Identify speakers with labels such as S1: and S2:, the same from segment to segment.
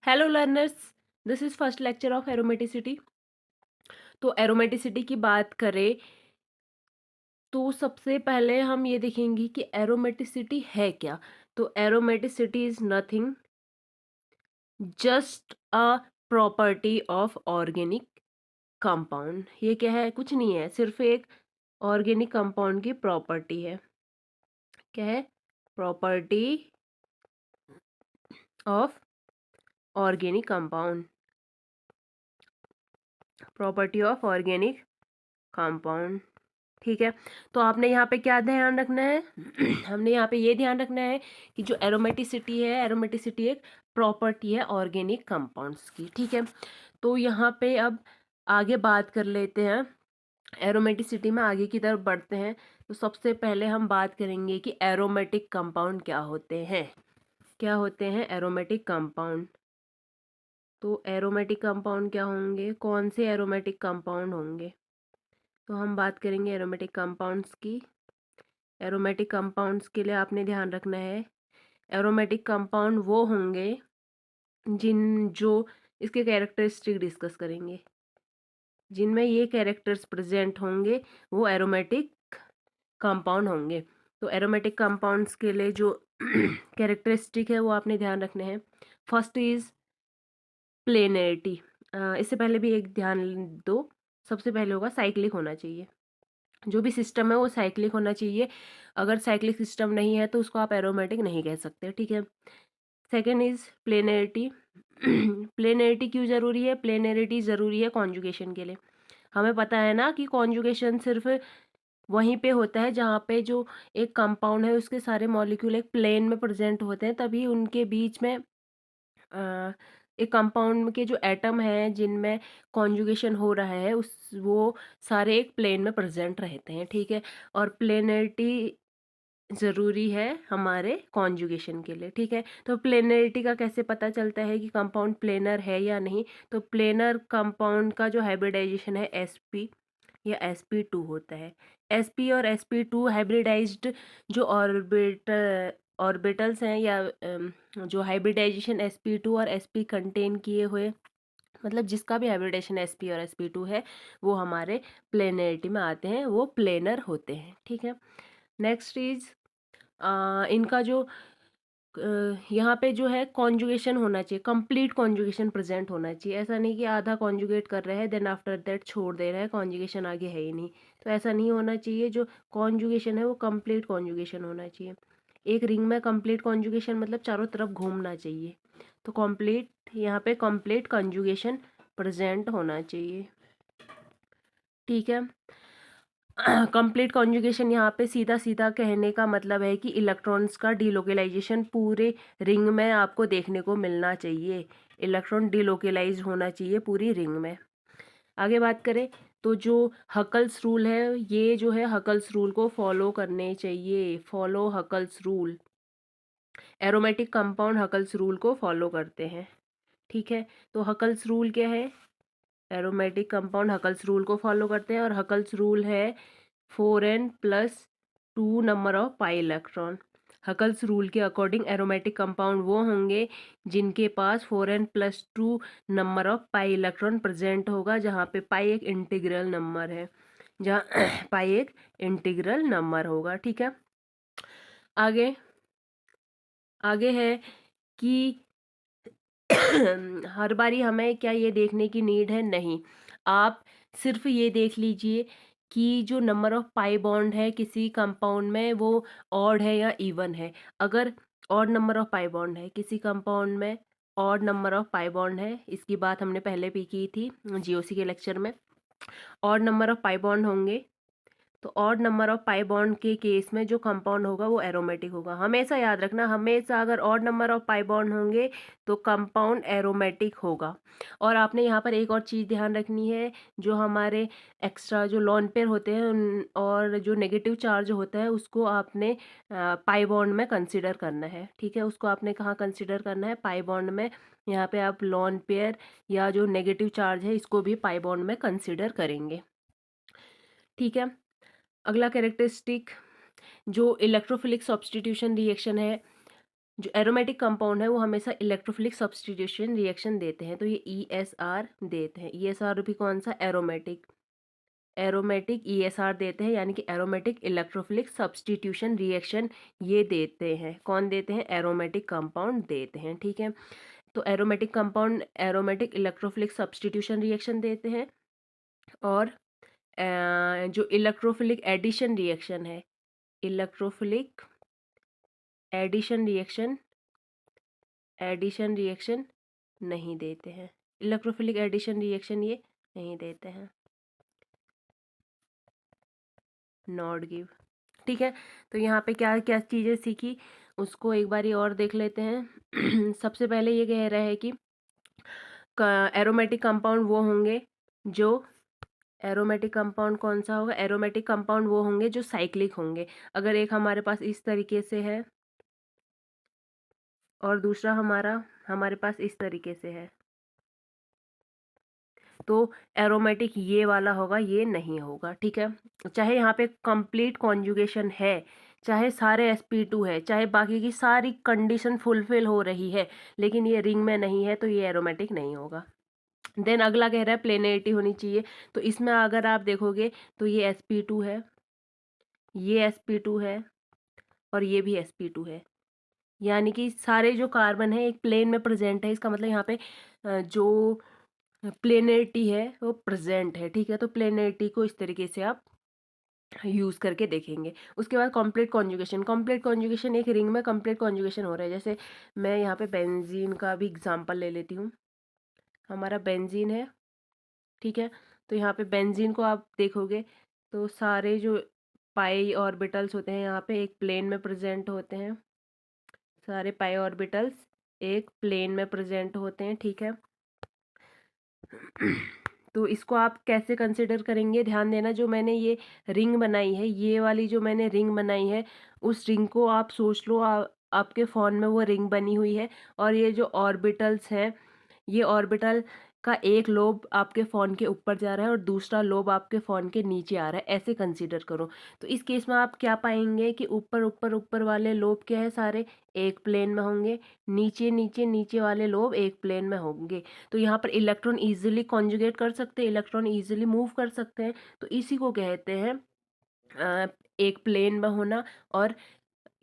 S1: Hello learners, this is first lecture of aromaticity. तो aromaticity की बात करें तो सबसे पहले हम ये देखेंगे कि एरोमेटिसिटी है क्या। तो aromaticity is nothing just a property of organic compound. ये क्या है? कुछ नहीं है, सिर्फ एक ऑर्गेनिक कंपाउंड की प्रॉपर्टी है। क्या है? Property of organic compound. Property of organic compound. ठीक है। तो आपने यहाँ पे क्या ध्यान रखना है? हमने यहाँ पे ये ध्यान रखना है कि जो एरोमेटिसिटी है, एरोमेटिसिटी एक प्रॉपर्टी है ऑर्गेनिक कंपाउंड्स की। ठीक है। तो यहाँ पे अब आगे बात कर लेते हैं, एरोमेटिसिटी में आगे की तरफ बढ़ते हैं। तो सबसे पहले हम बात करेंगे कि एरोमेटिक कंपाउंड क्या होते हैं। क्या होते हैं एरोमेटिक कंपाउंड? तो एरोमेटिक कंपाउंड क्या होंगे? कौन से एरोमेटिक कंपाउंड होंगे? तो हम बात करेंगे एरोमेटिक कंपाउंड्स की। एरोमेटिक कंपाउंड्स के लिए आपने ध्यान रखना है, एरोमेटिक कंपाउंड वो होंगे जो इसके कैरेक्टरिस्टिक डिस्कस करेंगे, जिनमें ये कैरेक्टर्स प्रेजेंट होंगे वो एरोमेटिक कंपाउंड होंगे। तो एरोमेटिक कंपाउंड्स के लिए जो कैरेक्टरिस्टिक है वो आपने ध्यान रखने हैं। First is planarity. इससे पहले भी एक ध्यान दो, सबसे पहले होगा साइक्लिक होना चाहिए। जो भी सिस्टम है वो साइक्लिक होना चाहिए। अगर साइक्लिक सिस्टम नहीं है तो उसको आप एरोमेटिक नहीं कह सकते। ठीक है। Second is planarity. प्लेनरिटी क्यों ज़रूरी है? प्लेनरिटी ज़रूरी है कॉन्जुगेशन के लिए। हमें पता है ना कि कॉन्जुगेशन सिर्फ वहीं पे होता है जहाँ पे जो एक कंपाउंड है उसके सारे मॉलिक्यूल एक प्लेन में प्रेजेंट होते हैं, तभी उनके बीच में एक कंपाउंड के जो एटम हैं जिनमें कॉन्जुगेशन हो रहा है उस वो सारे एक प्लेन में प्रेजेंट रहते हैं। ठीक है। और प्लेनरिटी ज़रूरी है हमारे कॉन्जुगेशन के लिए। ठीक है। तो प्लेनरिटी का कैसे पता चलता है कि कंपाउंड प्लेनर है या नहीं? तो प्लेनर कंपाउंड का जो हाइब्रिडाइजेशन है sp या sp2 होता है। sp और sp2 हाइब्रिडाइज्ड जो ऑर्बिटल्स हैं या जो हाइब्रिडाइजेशन sp2 और sp कंटेन किए हुए, मतलब जिसका भी हाइब्रिडाइजेशन sp और sp2 है वो हमारे प्लेनरिटी में आते हैं, वो प्लेनर होते हैं। ठीक है। नेक्स्ट इज इनका जो यहाँ पे जो है कॉन्जुगेशन होना चाहिए, कंप्लीट कॉन्जुगेशन प्रेजेंट होना चाहिए। ऐसा नहीं कि आधा कॉन्जुगेट कर रहे हैं देन आफ्टर दैट छोड़ दे रहे हैं, कॉन्जुगेशन आगे है ही नहीं। तो ऐसा नहीं होना चाहिए। जो कॉन्जुगेशन है वो कंप्लीट कॉन्जुगेशन होना चाहिए। एक रिंग में कंप्लीट कॉन्जुगेशन मतलब चारों तरफ घूमना चाहिए। तो कंप्लीट, यहाँ पे कंप्लीट कॉन्जुगेशन प्रेजेंट होना चाहिए। ठीक है। कंप्लीट कॉन्जुगेशन यहाँ पे सीधा सीधा कहने का मतलब है कि इलेक्ट्रॉन्स का डिलोकेलाइजेशन पूरे रिंग में आपको देखने को मिलना चाहिए। इलेक्ट्रॉन डिलोकेलाइज होना चाहिए पूरी रिंग में। आगे बात करें तो जो हकल्स रूल है, ये जो है हकल्स रूल को फॉलो करने चाहिए। Follow Huckel's rule. Aromatic compound Huckel's rule को फॉलो करते हैं। ठीक है। तो हकल्स रूल क्या है? एरोमेटिक कंपाउंड हकल्स रूल को फॉलो करते हैं और हकल्स रूल है 4n+2 number of pi electron. Huckel's rule के अकॉर्डिंग एरोमेटिक कंपाउंड वो होंगे जिनके पास 4n+2 number of pi electron present होगा, जहाँ पे पाई एक इंटीग्रल नंबर है, जहाँ पाई एक इंटीग्रल नंबर होगा। ठीक है। आगे आगे है कि हर बारी हमें क्या ये देखने की नीड है? नहीं। आप सिर्फ ये देख लीजिए कि जो नंबर ऑफ पाई बॉन्ड है किसी कंपाउंड में वो ऑड है या इवन है। अगर odd number of pi bond है किसी कंपाउंड में, odd number of pi bond है, इसकी बात हमने पहले भी की थी जीओसी के लेक्चर में। Odd number of pi bond होंगे तो odd number of pi bond के केस में जो कंपाउंड होगा वो एरोमेटिक होगा। हमेशा याद रखना, हमेशा अगर odd number of pi bond होंगे तो कंपाउंड एरोमेटिक होगा। और आपने यहाँ पर एक और चीज़ ध्यान रखनी है, जो हमारे एक्स्ट्रा जो लॉन पेयर होते हैं और जो नेगेटिव चार्ज होता है उसको आपने पाई बॉन्ड में कंसिडर करना है। ठीक है। उसको आपने कहाँ कंसिडर करना है? पाई बॉन्ड में। यहाँ पे आप लॉन पेयर या जो नेगेटिव चार्ज है इसको भी पाई बॉन्ड में कंसिडर करेंगे। ठीक है। अगला कैरेक्टरिस्टिक जो इलेक्ट्रोफिलिक सब्स्टिट्यूशन रिएक्शन है, जो एरोमेटिक कंपाउंड है वो हमेशा इलेक्ट्रोफिलिक सब्स्टिट्यूशन रिएक्शन देते हैं, तो ये ESR देते हैं। ESR भी कौन सा, एरोमेटिक, एरोमेटिक ESR देते हैं, यानी कि एरोमेटिक इलेक्ट्रोफिलिक सब्स्टिट्यूशन रिएक्शन ये देते हैं। कौन देते हैं, एरोमेटिक कंपाउंड देते हैं, ठीक है। तो aromatic compound aromatic electrophilic substitution reaction देते हैं। और जो इलेक्ट्रोफिलिक एडिशन रिएक्शन है, इलेक्ट्रोफिलिक एडिशन रिएक्शन नहीं देते हैं। इलेक्ट्रोफिलिक एडिशन रिएक्शन ये नहीं देते हैं, नॉट गिव, ठीक है। तो यहाँ पे क्या क्या चीज़ें सीखी उसको एक बारी और देख लेते हैं। सबसे पहले ये कह रहा है कि एरोमेटिक कंपाउंड वो होंगे जो, एरोमेटिक कंपाउंड कौन सा होगा, एरोमेटिक कंपाउंड वो होंगे जो साइक्लिक होंगे। अगर एक हमारे पास इस तरीके से है और दूसरा हमारे पास इस तरीके से है, तो एरोमेटिक ये वाला होगा, ये नहीं होगा, ठीक है। चाहे यहाँ पे कंप्लीट कॉन्जुगेशन है, चाहे सारे sp2 है, चाहे बाकी की सारी कंडीशन फुलफिल हो रही है, लेकिन ये रिंग में नहीं है, तो ये एरोमेटिक नहीं होगा। देन अगला कह रहा है प्लेनरिटी होनी चाहिए। तो इसमें अगर आप देखोगे तो ये sp2 है, ये sp2 है, और ये भी sp2 है, यानी कि सारे जो कार्बन है एक प्लेन में प्रेजेंट है। इसका मतलब यहाँ पे जो प्लेनरिटी है वो प्रेजेंट है, ठीक है। तो प्लेनरिटी को इस तरीके से आप यूज़ करके देखेंगे। उसके बाद कंप्लीट कॉन्जुगेशन एक रिंग में कंप्लीट कॉन्जुगेशन हो रहा है। जैसे मैं यहाँ पे बेंजीन का भी एग्जांपल ले लेती हूँ। हमारा बेंजीन है, ठीक है। तो यहाँ पे बेंजीन को आप देखोगे तो सारे जो पाई ऑर्बिटल्स होते हैं यहाँ पे एक प्लेन में प्रेजेंट होते हैं, सारे पाई ऑर्बिटल्स एक प्लेन में प्रेजेंट होते हैं, ठीक है। तो इसको आप कैसे कंसिडर करेंगे, ध्यान देना। जो मैंने ये रिंग बनाई है, ये वाली जो मैंने रिंग बनाई है, उस रिंग को आप सोच लो, आपके फ़ोन में वो रिंग बनी हुई है, और ये जो ऑर्बिटल्स हैं, ये ऑर्बिटल का एक लोब आपके फ़ोन के ऊपर जा रहा है और दूसरा लोब आपके फ़ोन के नीचे आ रहा है, ऐसे कंसीडर करो। तो इस केस में आप क्या पाएंगे कि ऊपर ऊपर ऊपर वाले लोब क्या है, सारे एक प्लेन में होंगे, नीचे नीचे नीचे वाले लोब एक प्लेन में होंगे। तो यहाँ पर इलेक्ट्रॉन ईजिली कॉन्जुगेट कर सकते हैं, इलेक्ट्रॉन ईजिली मूव कर सकते हैं। तो इसी को कहते हैं एक प्लेन में होना। और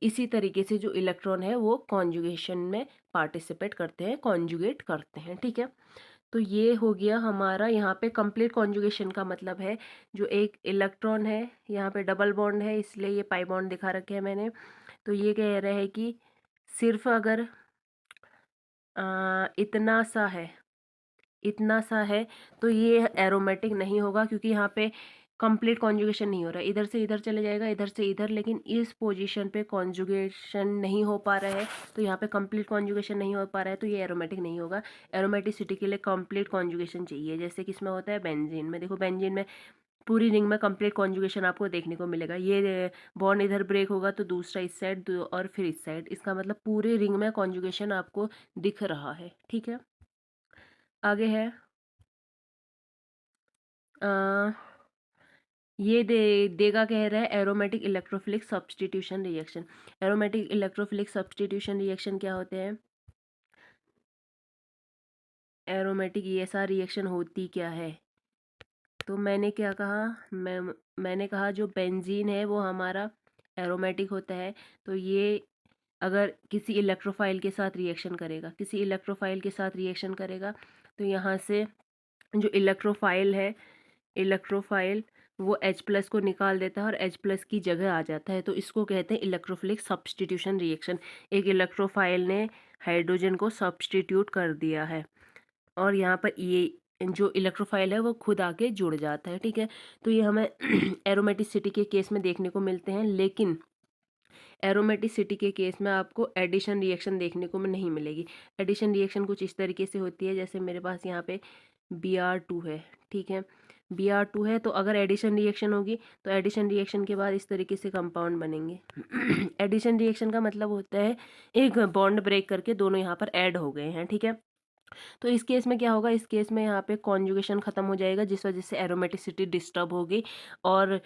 S1: इसी तरीके से जो इलेक्ट्रॉन है वो कॉन्जुगेशन में पार्टिसिपेट करते हैं, कॉन्जुगेट करते हैं, ठीक है। तो ये हो गया हमारा, यहाँ पे कंप्लीट कॉन्जुगेशन का मतलब है जो एक इलेक्ट्रॉन है, यहाँ पे डबल बॉन्ड है इसलिए ये पाई बॉन्ड दिखा रखे हैं मैंने। तो ये कह रहे हैं कि सिर्फ अगर इतना सा है तो ये एरोमेटिक नहीं होगा, क्योंकि यहाँ पे कंप्लीट कॉन्जुगेशन नहीं हो रहा है। इधर से इधर चले जाएगा, इधर से इधर, लेकिन इस पोजीशन पे कॉन्जुगेशन नहीं हो पा रहा है, तो यहाँ पे कंप्लीट कॉन्जुगेशन नहीं हो पा रहा है, तो ये एरोमेटिक नहीं होगा। एरोमेटिसिटी के लिए कंप्लीट कॉन्जुगेशन चाहिए, जैसे किसमें होता है, बेंजीन में। देखो बेंजीन में पूरी रिंग में कंप्लीट कॉन्जुगेशन आपको देखने को मिलेगा। ये बॉन्ड इधर ब्रेक होगा तो दूसरा इस साइड और फिर इस साइड, इसका मतलब पूरे रिंग में कॉन्जुगेशन आपको दिख रहा है, ठीक है। आगे है ये देगा कह रहा है aromatic electrophilic substitution reaction. Aromatic electrophilic substitution reaction क्या होते हैं, एरोमेटिक ESR रिएक्शन होती क्या है। तो मैंने क्या कहा, मैंने कहा जो बेंजीन है वो हमारा एरोमेटिक होता है। तो ये अगर किसी इलेक्ट्रोफाइल के साथ रिएक्शन करेगा, किसी इलेक्ट्रोफाइल के साथ रिएक्शन करेगा, तो यहाँ से जो इलेक्ट्रोफाइल है, इलेक्ट्रोफाइल वो H+ को निकाल देता है और H+ की जगह आ जाता है। तो इसको कहते हैं इलेक्ट्रोफिलिक सब्स्टिट्यूशन रिएक्शन। एक इलेक्ट्रोफाइल ने हाइड्रोजन को सब्स्टिट्यूट कर दिया है और यहाँ पर ये जो इलेक्ट्रोफाइल है वो खुद आके जुड़ जाता है, ठीक है। तो ये हमें एरोमेटिसिटी के केस में देखने को मिलते हैं, लेकिन एरोमेटिसिटी के केस में आपको एडिशन रिएक्शन देखने को नहीं मिलेगी। एडिशन रिएक्शन कुछ इस तरीके से होती है, जैसे मेरे पास यहाँ पे Br2 है, ठीक है। Br2 है, तो अगर एडिशन रिएक्शन होगी तो एडिशन रिएक्शन के बाद इस तरीके से कंपाउंड बनेंगे। एडिशन रिएक्शन का मतलब होता है एक बॉन्ड ब्रेक करके दोनों यहाँ पर ऐड हो गए हैं, ठीक है। तो इस केस में क्या होगा, इस केस में यहाँ पे कॉन्जुगेशन खत्म हो जाएगा, जिस वजह से एरोमेटिसिटी डिस्टर्ब होगी और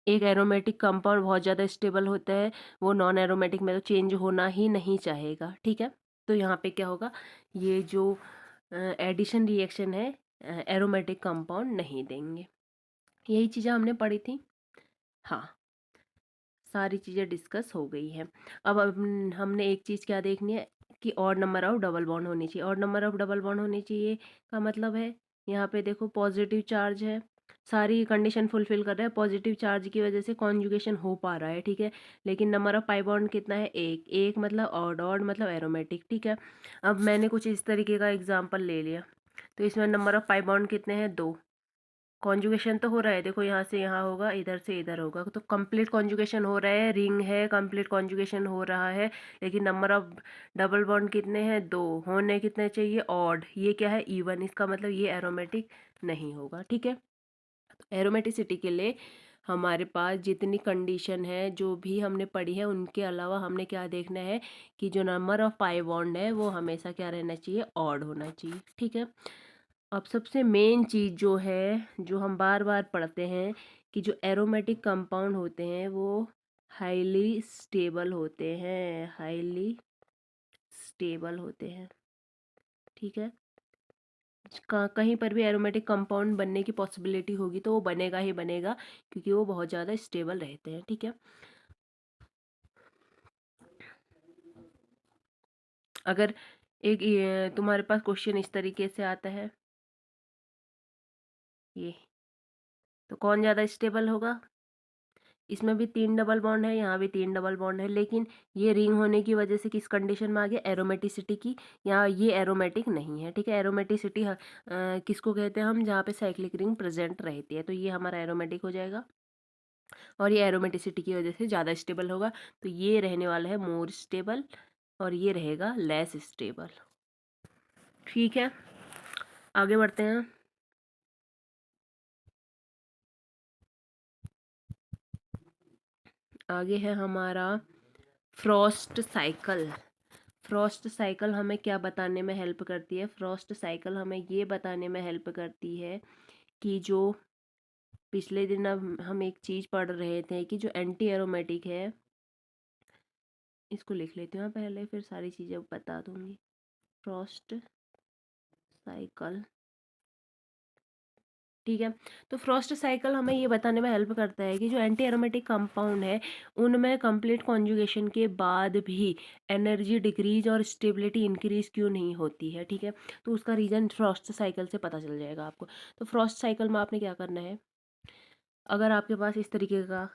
S1: एक एरोमेटिक कंपाउंड बहुत ज़्यादा स्टेबल होता है, वो नॉन एरोमेटिक में तो चेंज होना ही नहीं चाहेगा, ठीक है। तो यहाँ पे क्या होगा, ये जो एडिशन रिएक्शन है एरोमेटिक कंपाउंड नहीं देंगे। यही चीज़ें हमने पढ़ी थी। हाँ, सारी चीज़ें डिस्कस हो गई हैं। अब हमने एक चीज़ क्या देखनी है कि odd number of double bond होनी चाहिए। Odd number of double bond होनी चाहिए का मतलब है, यहाँ पे देखो पॉजिटिव चार्ज है, सारी कंडीशन फुलफिल कर रहा है, पॉजिटिव चार्ज की वजह से कॉन्जुगेशन हो पा रहा है, ठीक है। लेकिन नंबर ऑफ पाई बॉन्ड कितना है, एक। एक मतलब ऑड, ऑड मतलब एरोमेटिक, ठीक है। अब मैंने कुछ इस तरीके का एग्जाम्पल ले लिया, तो इसमें नंबर ऑफ पाई बॉन्ड कितने हैं, 2। कॉन्जुगेशन तो हो रहा है, देखो यहाँ से यहाँ होगा, इधर से इधर होगा, तो कंप्लीट कॉन्जुगेशन हो रहा है, रिंग है, कंप्लीट कॉन्जुगेशन हो रहा है। लेकिन नंबर ऑफ डबल बॉन्ड कितने हैं, 2। होने कितने चाहिए, ऑड। ये क्या है, इवन। इसका मतलब ये एरोमेटिक नहीं होगा, ठीक है। एरोमेटिसिटी के लिए हमारे पास जितनी कंडीशन है जो भी हमने पढ़ी है, उनके अलावा हमने क्या देखना है कि जो नंबर ऑफ पाई बॉन्ड है वो हमेशा क्या रहना चाहिए, ऑड होना चाहिए, ठीक है। अब सबसे मेन चीज़ जो है, जो हम बार बार पढ़ते हैं कि जो एरोमेटिक कंपाउंड होते हैं वो हाईली स्टेबल होते हैं, हाईली स्टेबल होते हैं, ठीक है। कहीं पर भी एरोमेटिक कंपाउंड बनने की पॉसिबिलिटी होगी तो वो बनेगा ही बनेगा, क्योंकि वो बहुत ज़्यादा स्टेबल रहते हैं, ठीक है। अगर एक तुम्हारे पास क्वेश्चन इस तरीके से आता है, ये तो कौन ज़्यादा स्टेबल होगा, इसमें भी 3 डबल बॉन्ड है, यहाँ भी 3 डबल बॉन्ड है, लेकिन ये रिंग होने की वजह से किस कंडीशन में आ गया, एरोमेटिसिटी की। यहाँ ये एरोमेटिक नहीं है, ठीक है। एरोमेटिसिटी किसको कहते हैं हम, जहाँ पे साइक्लिक रिंग प्रेजेंट रहती है, तो ये हमारा एरोमेटिक हो जाएगा। और ये एरोमेटिसिटी की वजह से ज़्यादा स्टेबल होगा, तो ये रहने वाला है मोर स्टेबल, और ये रहेगा लेस स्टेबल, ठीक है। आगे बढ़ते हैं। आगे है हमारा फ्रॉस्ट साइकिल। फ्रॉस्ट साइकिल हमें क्या बताने में हेल्प करती है, फ्रॉस्ट साइकिल हमें ये बताने में हेल्प करती है कि जो पिछले दिन अब हम एक चीज़ पढ़ रहे थे कि जो एंटी एरोमेटिक है, इसको लिख लेती हूँ पहले, फिर सारी चीज़ें बता दूंगी। फ्रॉस्ट साइकिल, ठीक है। तो फ्रॉस्ट साइकिल हमें ये बताने में हेल्प करता है कि जो एंटी एरोमेटिक कंपाउंड है उनमें कंप्लीट कॉन्जुगेशन के बाद भी एनर्जी डिक्रीज और स्टेबिलिटी इंक्रीज क्यों नहीं होती है, ठीक है। तो उसका रीज़न फ्रॉस्ट साइकिल से पता चल जाएगा आपको। तो फ्रॉस्ट साइकिल में आपने क्या करना है, अगर आपके पास इस तरीके का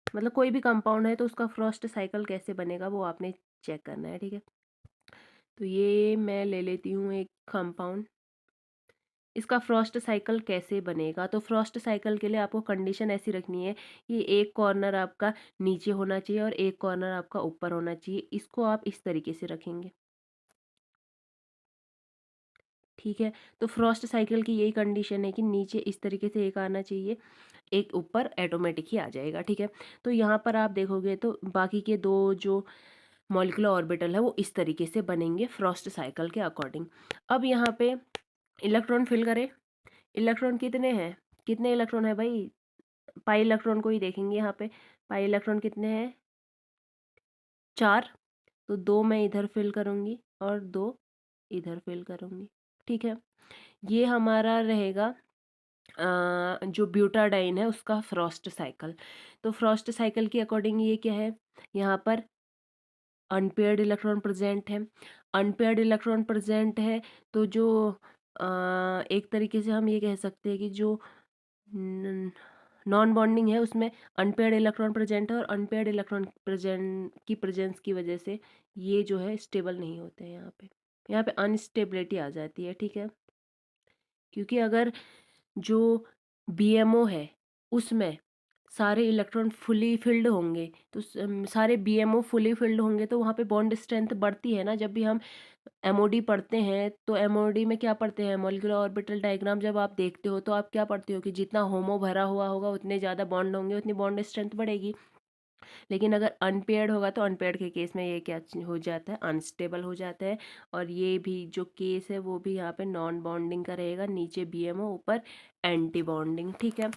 S1: मतलब कोई भी कंपाउंड है तो उसका फ्रॉस्ट साइकिल कैसे बनेगा वो आपने चेक करना है, ठीक है। तो ये मैं ले लेती हूँ एक कंपाउंड, इसका फ्रॉस्ट साइकिल कैसे बनेगा। तो फ्रॉस्ट साइकिल के लिए आपको कंडीशन ऐसी रखनी है कि एक कॉर्नर आपका नीचे होना चाहिए और एक कॉर्नर आपका ऊपर होना चाहिए। इसको आप इस तरीके से रखेंगे, ठीक है। तो फ्रॉस्ट साइकिल की यही कंडीशन है कि नीचे इस तरीके से एक आना चाहिए, एक ऊपर ऑटोमेटिक ही आ जाएगा, ठीक है। तो यहाँ पर आप देखोगे तो बाकी के दो जो मॉलिक्यूलर ऑर्बिटल है वो इस तरीके से बनेंगे फ्रॉस्ट साइकिल के अकॉर्डिंग। अब यहाँ पे इलेक्ट्रॉन फिल करें, इलेक्ट्रॉन कितने हैं, कितने इलेक्ट्रॉन है भाई, पाई इलेक्ट्रॉन को ही देखेंगे यहाँ पे। पाई इलेक्ट्रॉन कितने हैं, 4। तो 2 मैं इधर फिल करूँगी और 2 इधर फिल करूँगी, ठीक है। ये हमारा रहेगा जो ब्यूटाडाइन है उसका फ्रॉस्ट साइकिल। तो फ्रॉस्ट साइकिल के अकॉर्डिंग ये क्या है, यहाँ पर अनपेयर्ड इलेक्ट्रॉन प्रेजेंट है। अनपेयर्ड इलेक्ट्रॉन प्रेजेंट है तो जो एक तरीके से हम ये कह सकते हैं कि जो नॉन बॉन्डिंग है उसमें अनपेयर्ड इलेक्ट्रॉन प्रेजेंट है, और अनपेयर्ड इलेक्ट्रॉन प्रेजेंस की वजह से ये जो है स्टेबल नहीं होते हैं, यहाँ पे अनस्टेबिलिटी आ जाती है, ठीक है। क्योंकि अगर जो बीएमओ है उसमें सारे इलेक्ट्रॉन फुली फिल्ड होंगे तो सारे बीएमओ फुली फिल्ड होंगे तो वहाँ पे बॉन्ड स्ट्रेंथ बढ़ती है ना। जब भी हम एमओडी पढ़ते हैं तो एमओडी में क्या पढ़ते हैं, मॉलिक्यूलर ऑर्बिटल डायग्राम जब आप देखते हो तो आप क्या पढ़ते हो कि जितना होमो भरा हुआ होगा उतने ज़्यादा बॉन्ड होंगे, उतनी बॉन्ड स्ट्रेंथ बढ़ेगी। लेकिन अगर अनपेयर्ड होगा तो अनपेयर्ड के केस में ये क्या हो जाता है, अनस्टेबल हो जाता है। और ये भी जो केस है वो भी यहाँ पे नॉन बॉन्डिंग का रहेगा, नीचे बीएमओ ऊपर एंटी बॉन्डिंग, ठीक है।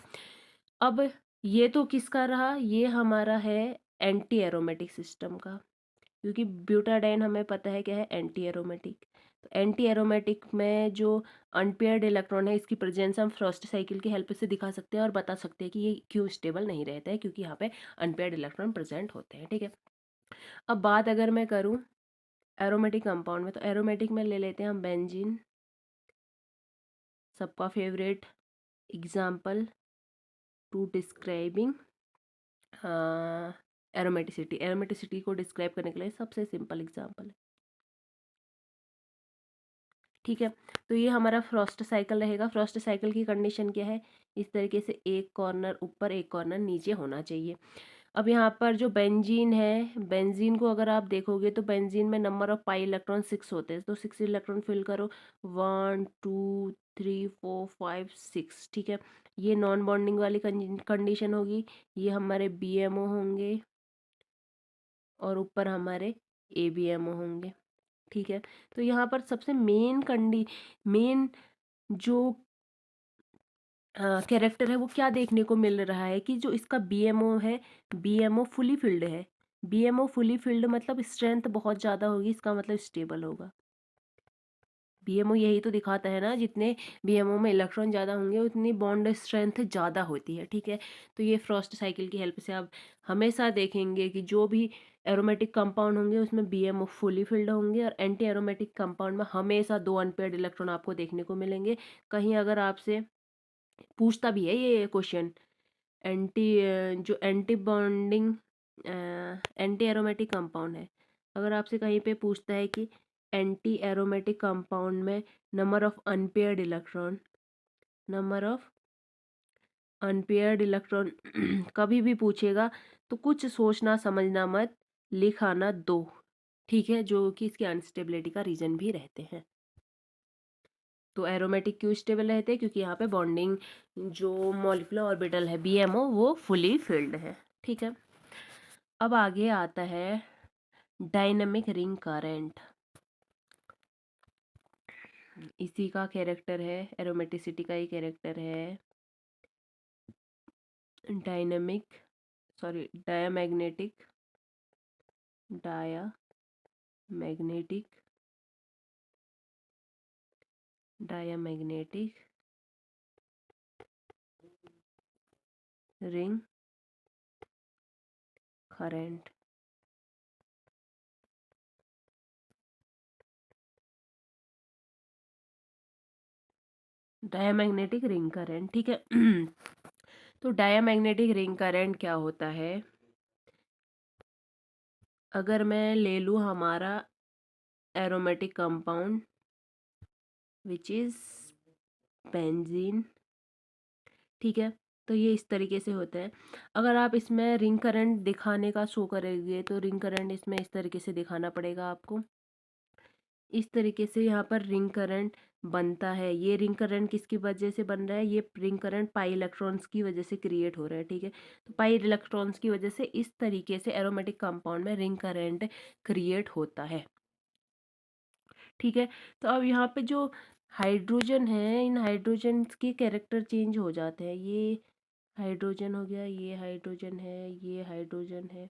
S1: अब ये तो किसका रहा, ये हमारा है एंटी एरोमेटिक सिस्टम का, क्योंकि ब्यूटाडाइन हमें पता है क्या है, एंटी एरोमेटिक। तो एंटी एरोमेटिक में जो अनपेयर्ड इलेक्ट्रॉन है, इसकी प्रेजेंस हम फ्रॉस्ट साइकिल की हेल्प से दिखा सकते हैं और बता सकते हैं कि ये क्यों स्टेबल नहीं रहता है, क्योंकि यहाँ पे अनपेयर्ड इलेक्ट्रॉन प्रेजेंट होते हैं। ठीक है, अब बात अगर मैं करूँ एरोमेटिक कंपाउंड में, तो एरोमेटिक में ले लेते हैं हम बेंजीन, सबका favourite example to describing aromaticity. Aromaticity को डिस्क्राइब करने के लिए सबसे सिंपल एग्जाम्पल है। ठीक है, तो ये हमारा फ्रॉस्ट साइकिल रहेगा। फ्रॉस्ट साइकिल की कंडीशन क्या है, इस तरीके से एक कॉर्नर ऊपर एक कॉर्नर नीचे होना चाहिए। अब यहाँ पर जो बेंजीन है, बेंजीन को अगर आप देखोगे तो बेंजीन में नंबर ऑफ पाई इलेक्ट्रॉन 6 होते हैं, तो 6 इलेक्ट्रॉन फिल करो, 1 2 3 4 5 6। ठीक है, ये नॉन बॉन्डिंग वाली कंडीशन होगी, ये हमारे BMO होंगे और ऊपर हमारे ABMO होंगे। ठीक है, तो यहाँ पर सबसे मेन जो कैरेक्टर है वो क्या देखने को मिल रहा है कि जो इसका BMO है, BMO फुली फिल्ड है। BMO फुली फिल्ड मतलब स्ट्रेंथ बहुत ज़्यादा होगी, इसका मतलब स्टेबल होगा। BMO यही तो दिखाता है ना, जितने BMO में इलेक्ट्रॉन ज़्यादा होंगे उतनी बॉन्ड स्ट्रेंथ ज़्यादा होती है। ठीक है, तो ये फ्रॉस्ट साइकिल की हेल्प से आप हमेशा देखेंगे कि जो भी एरोमेटिक कंपाउंड होंगे उसमें BMO फुली फिल्ड होंगे, और एंटी एरोमेटिक कंपाउंड में हमेशा 2 अनपेयर्ड इलेक्ट्रॉन आपको देखने को मिलेंगे। कहीं अगर आपसे पूछता भी है ये क्वेश्चन, जो anti bonding anti aromatic compound है, अगर आपसे कहीं पे पूछता है कि एंटी एरोमेटिक कंपाउंड में नंबर ऑफ अनपेयर्ड इलेक्ट्रॉन कभी भी पूछेगा तो कुछ सोचना समझना मत, लिख आना 2। ठीक है, जो कि इसकी अनस्टेबिलिटी का रीजन भी रहते हैं। तो एरोमेटिक क्यों स्टेबल रहते हैं, क्योंकि यहाँ पे बॉन्डिंग जो मॉलिक्यूलर ऑर्बिटल है BMO वो फुली फिल्ड है। ठीक है, अब आगे आता है डायनेमिक रिंग करंट। इसी का कैरेक्टर है, एरोमेटिसिटी का ही कैरेक्टर है, dynamic sorry diamagnetic diamagnetic ring current. Diamagnetic ring current, ठीक है। तो डायामैग्नेटिक रिंग करंट क्या होता है, अगर मैं ले लूँ हमारा aromatic compound which is benzene. ठीक है, तो ये इस तरीके से होता है। अगर आप इसमें रिंग करंट दिखाने का शो करेंगे तो रिंग करंट इसमें इस तरीके से दिखाना पड़ेगा आपको। इस तरीके से यहाँ पर रिंग करंट बनता है। ये रिंग करंट किसकी वजह से बन रहा है, ये रिंग करंट पाई इलेक्ट्रॉन्स की वजह से क्रिएट हो रहा है। ठीक है, तो पाई इलेक्ट्रॉन्स की वजह से इस तरीके से एरोमेटिक कंपाउंड में रिंग करंट क्रिएट होता है। ठीक है, तो अब यहाँ पे जो हाइड्रोजन है, इन हाइड्रोजन के कैरेक्टर चेंज हो जाते हैं। ये हाइड्रोजन हो गया, ये हाइड्रोजन है, ये हाइड्रोजन है,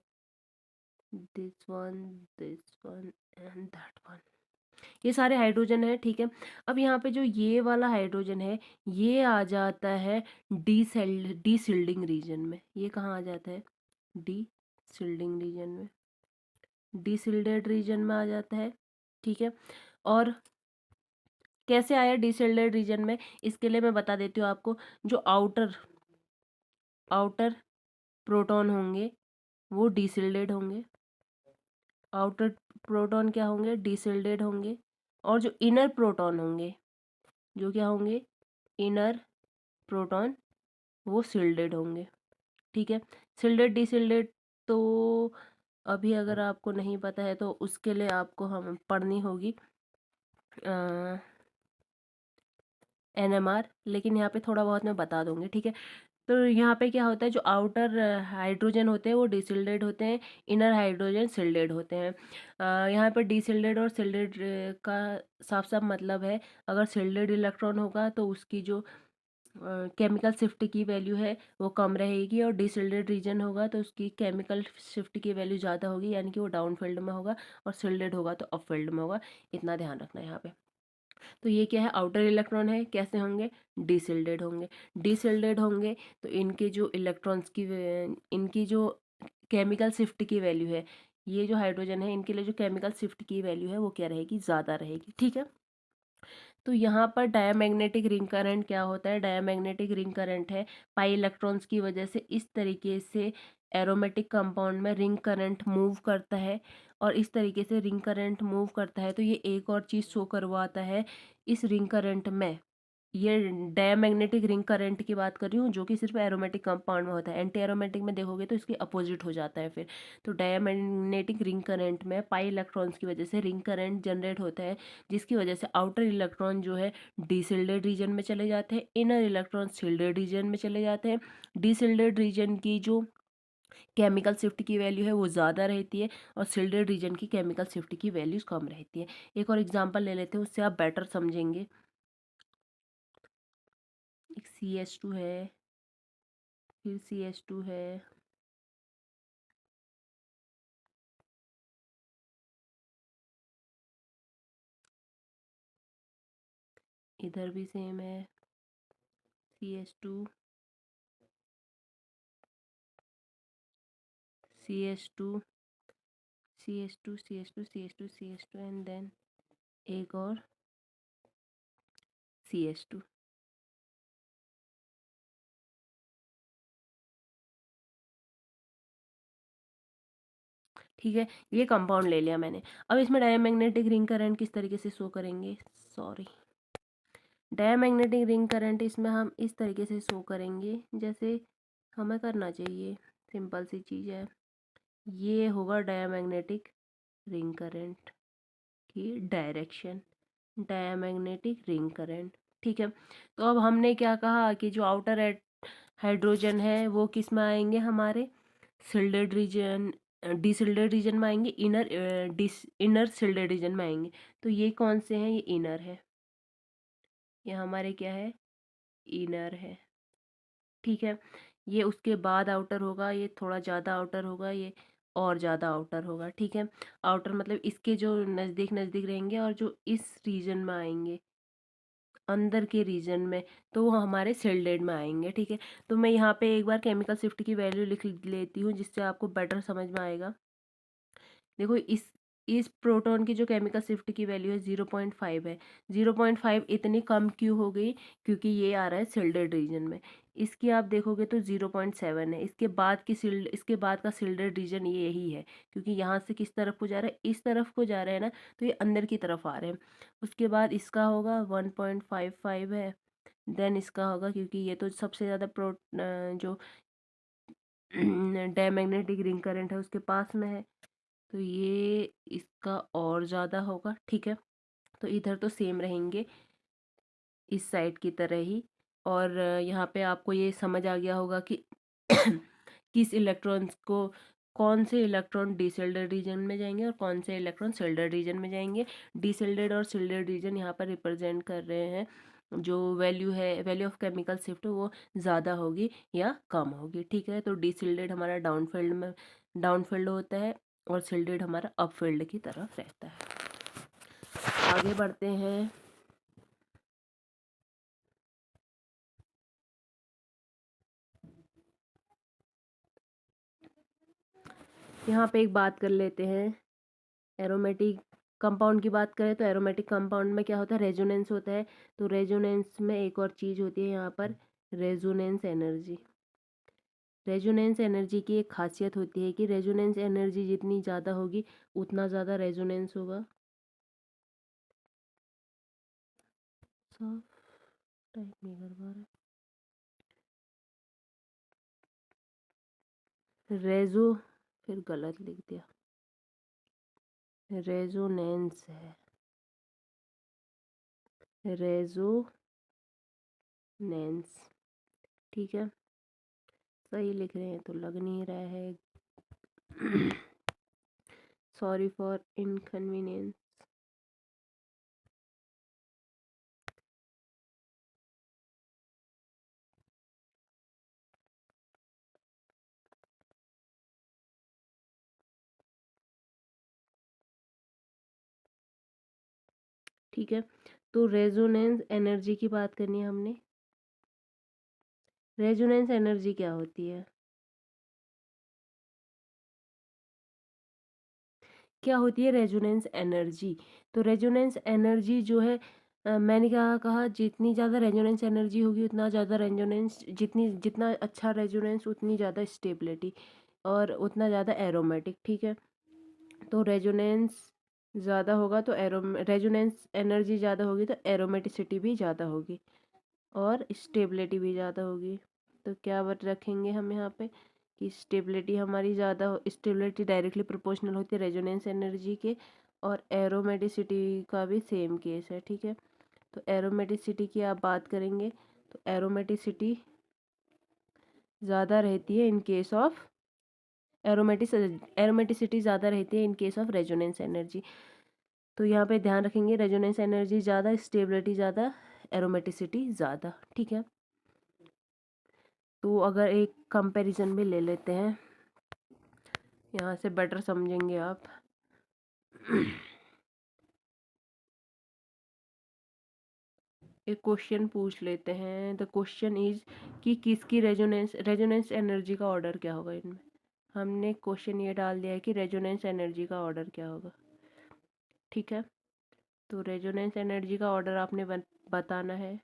S1: this one and that one, ये सारे हाइड्रोजन है। ठीक है, अब यहाँ पे जो ये वाला हाइड्रोजन है ये आ जाता है डीसिल्डिंग रीजन में। ये कहाँ आ जाता है, डीसिल्डिंग रीजन में, डीसिल्डेड रीजन में आ जाता है। ठीक है, और कैसे आया डिसल्टेड रीजन में, इसके लिए मैं बता देती हूँ आपको। जो आउटर आउटर प्रोटॉन होंगे वो डिसल्टेड होंगे, आउटर प्रोटॉन क्या होंगे, डिसल्टेड होंगे, और जो इनर प्रोटॉन होंगे, जो क्या होंगे, इनर प्रोटॉन, वो सिल्डेड होंगे। ठीक है, सिल्डेड डिसल्टेड तो अभी अगर आपको नहीं पता है तो उसके लिए आपको हम पढ़नी होगी NMR, लेकिन यहाँ पे थोड़ा बहुत मैं बता दूंगी। ठीक है, तो यहाँ पे क्या होता है, जो आउटर हाइड्रोजन होते हैं वो डिसिल्डेड होते हैं, इनर हाइड्रोजन सिल्डेड होते हैं। यहाँ पर डिसिल्डेड और सिल्डेड का साफ साफ मतलब है, अगर सिल्डेड इलेक्ट्रॉन होगा तो उसकी जो केमिकल शिफ्ट की वैल्यू है वो कम रहेगी, और डिसिल्डेड रीजन होगा तो उसकी केमिकल शिफ्ट की वैल्यू ज़्यादा होगी, यानी कि वो डाउन फील्ड में होगा, और सिल्डेड होगा तो अप फील्ड में होगा। इतना ध्यान रखना है यहाँ पे। तो ये क्या है, आउटर इलेक्ट्रॉन है, कैसे होंगे, डिसिल्डेड होंगे। डिसिल्डेड होंगे तो इनके जो इलेक्ट्रॉन्स की इनकी जो केमिकल शिफ्ट की वैल्यू है, ये जो हाइड्रोजन है इनके लिए जो केमिकल शिफ्ट की वैल्यू है वो क्या रहेगी, ज़्यादा रहेगी। ठीक है। तो यहाँ पर डायमैग्नेटिक रिंग करंट क्या होता है, डायमैग्नेटिक रिंग करंट है पाई इलेक्ट्रॉन्स की वजह से इस तरीके से एरोमेटिक कंपाउंड में रिंग करंट मूव करता है, और इस तरीके से रिंग करंट मूव करता है तो ये एक और चीज़ शो करवाता है इस रिंग करंट में। ये डायमैग्नेटिक रिंग करंट की बात कर रही हूँ, जो कि सिर्फ एरोमेटिक कंपाउंड में होता है। एंटी एरोमेटिक में देखोगे तो इसके अपोजिट हो जाता है फिर। तो डायमैग्नेटिक रिंग करंट में पाई इलेक्ट्रॉन्स की वजह से रिंग करंट जनरेट होता है, जिसकी वजह से आउटर इलेक्ट्रॉन जो है डिसिल्डेड रीजन में चले जाते हैं, इनर इलेक्ट्रॉन सिल्डेड रीजन में चले जाते हैं। डिसिल्डेड रीजन की जो केमिकल शिफ्ट की वैल्यू है वो ज़्यादा रहती है, और सिल्डेड रीजन की केमिकल शिफ्ट की वैल्यूज़ कम रहती है। एक और एग्जांपल ले लेते हैं, उससे आप बेटर समझेंगे। एक CH2 है, फिर CH2 है, इधर भी सेम है, CH2, CH2, CH2, CH2, CH2, CH2 and then एक और CH2। ठीक है, ये कंपाउंड ले लिया मैंने। अब इसमें डायमैग्नेटिक रिंग करंट किस तरीके से शो करेंगे, सॉरी, डायमैग्नेटिक रिंग करंट इसमें हम इस तरीके से शो करेंगे जैसे हमें करना चाहिए। सिंपल सी चीज़ है, ये होगा डायमैग्नेटिक रिंग करंट की डायरेक्शन, डायमैग्नेटिक रिंग करंट। ठीक है। तो अब हमने क्या कहा कि जो आउटर हाइड्रोजन है वो किस में आएंगे, हमारे सिल्डेड रीजन, डिसिल्डेड रीजन में आएंगे, इनर सिल्डेड रीजन में आएंगे। तो ये कौन से हैं, ये इनर है, ये हमारे क्या है, इनर है। ठीक है। ये उसके बाद आउटर होगा, ये थोड़ा ज़्यादा आउटर होगा, ये और ज़्यादा आउटर होगा। ठीक है। आउटर मतलब इसके जो नज़दीक नज़दीक रहेंगे, और जो इस रीजन में आएंगे, अंदर के रीजन में, तो वो हमारे सिल्डेड में आएंगे। ठीक है। तो मैं यहाँ पे एक बार केमिकल शिफ्ट की वैल्यू लिख लेती हूँ, जिससे आपको बेटर समझ में आएगा। देखो, इस प्रोटॉन की जो केमिकल शिफ्ट की वैल्यू है 0.5 है। 0.5 इतनी कम क्यों हो गई, क्योंकि ये आ रहा है सिल्डेड रीजन में। इसकी आप देखोगे तो 0.7 है। इसके बाद का सिल्डेड रीजन ये यही है, क्योंकि यहाँ से किस तरफ को जा रहा है, इस तरफ को जा रहा है ना, तो ये अंदर की तरफ आ रहे हैं। उसके बाद इसका होगा 1.55 है, देन इसका होगा, क्योंकि ये तो सबसे ज़्यादा जो डायमैग्नेटिक रिंग करंट है उसके पास में है, तो ये इसका और ज़्यादा होगा। ठीक है। तो इधर तो सेम रहेंगे इस साइड की तरह ही। और यहाँ पे आपको ये समझ आ गया होगा कि किस इलेक्ट्रॉन्स को, कौन से इलेक्ट्रॉन डिसिल्डेड रीजन में जाएंगे और कौन से इलेक्ट्रॉन सिल्डेड रीजन में जाएंगे। डिसिल्डेड और सिल्डेड रीजन यहाँ पर रिप्रेजेंट कर रहे हैं जो वैल्यू है, वैल्यू ऑफ केमिकल शिफ्ट वो ज़्यादा होगी या कम होगी। ठीक है। तो डिसिल्डेड हमारा डाउन फील्ड होता है, और सिल्डेड हमारा अप फील्ड की तरफ रहता है। आगे बढ़ते हैं। यहाँ पे एक बात कर लेते हैं, एरोमेटिक कंपाउंड की बात करें तो एरोमेटिक कंपाउंड में क्या होता है, रेजोनेंस होता है। तो रेजोनेंस में एक और चीज़ होती है यहाँ पर, रेजोनेंस एनर्जी। रेजोनेंस एनर्जी की एक खासियत होती है कि रेजोनेंस एनर्जी जितनी ज़्यादा होगी उतना ज़्यादा रेजोनेंस होगा। साफ टाइप नहीं कर पा रहा, रेजो, फिर गलत लिख दिया, रेजोनेंस है, रेजोनेंस। ठीक है। सही लिख रहे हैं तो लग नहीं रहा है, सॉरी फॉर इनकन्वीनियंस। ठीक है। तो रेजोनेंस एनर्जी की बात करनी है हमने। रेजोनेंस एनर्जी क्या होती है? क्या होती है रेजोनेंस एनर्जी? तो रेजोनेंस एनर्जी जो है, मैंने क्या कहा, जितनी ज़्यादा रेजोनेंस एनर्जी होगी उतना ज़्यादा रेजोनेंस, जितना अच्छा रेजोनेंस उतनी ज़्यादा स्टेबिलिटी और उतना ज़्यादा एरोमेटिक। ठीक है। तो रेजोनेंस ज़्यादा होगा तो रेजोनेंस एनर्जी ज़्यादा होगी तो एरोमेटिसिटी भी ज़्यादा होगी और स्टेबिलिटी भी ज़्यादा होगी। तो क्या वर्ड रखेंगे हम यहाँ पे कि स्टेबिलिटी हमारी ज़्यादा हो, स्टेबिलिटी डायरेक्टली प्रोपोर्शनल होती है रेजोनेंस एनर्जी के, और एरोमेटिसिटी का भी सेम केस है। ठीक है। तो एरोमेटिसिटी की आप बात करेंगे तो एरोमेटिसिटी ज़्यादा रहती है इन केस ऑफ एरोमेटिसिटी ज़्यादा रहती है in case of resonance energy. तो यहाँ पे ध्यान रखेंगे रेजोनेंस एनर्जी ज़्यादा, स्टेबिलिटी ज़्यादा, एरोमेटिसिटी ज़्यादा। ठीक है। तो अगर एक कंपैरिजन भी ले लेते हैं, यहाँ से बेटर समझेंगे आप। एक क्वेश्चन पूछ लेते हैं। द क्वेश्चन इज कि किसकी रेजोनेंस एनर्जी का ऑर्डर क्या होगा इनमें। हमने क्वेश्चन ये डाल दिया है कि रेजोनेंस एनर्जी का ऑर्डर क्या होगा। ठीक है। तो रेजोनेंस एनर्जी का ऑर्डर आपने बताना है।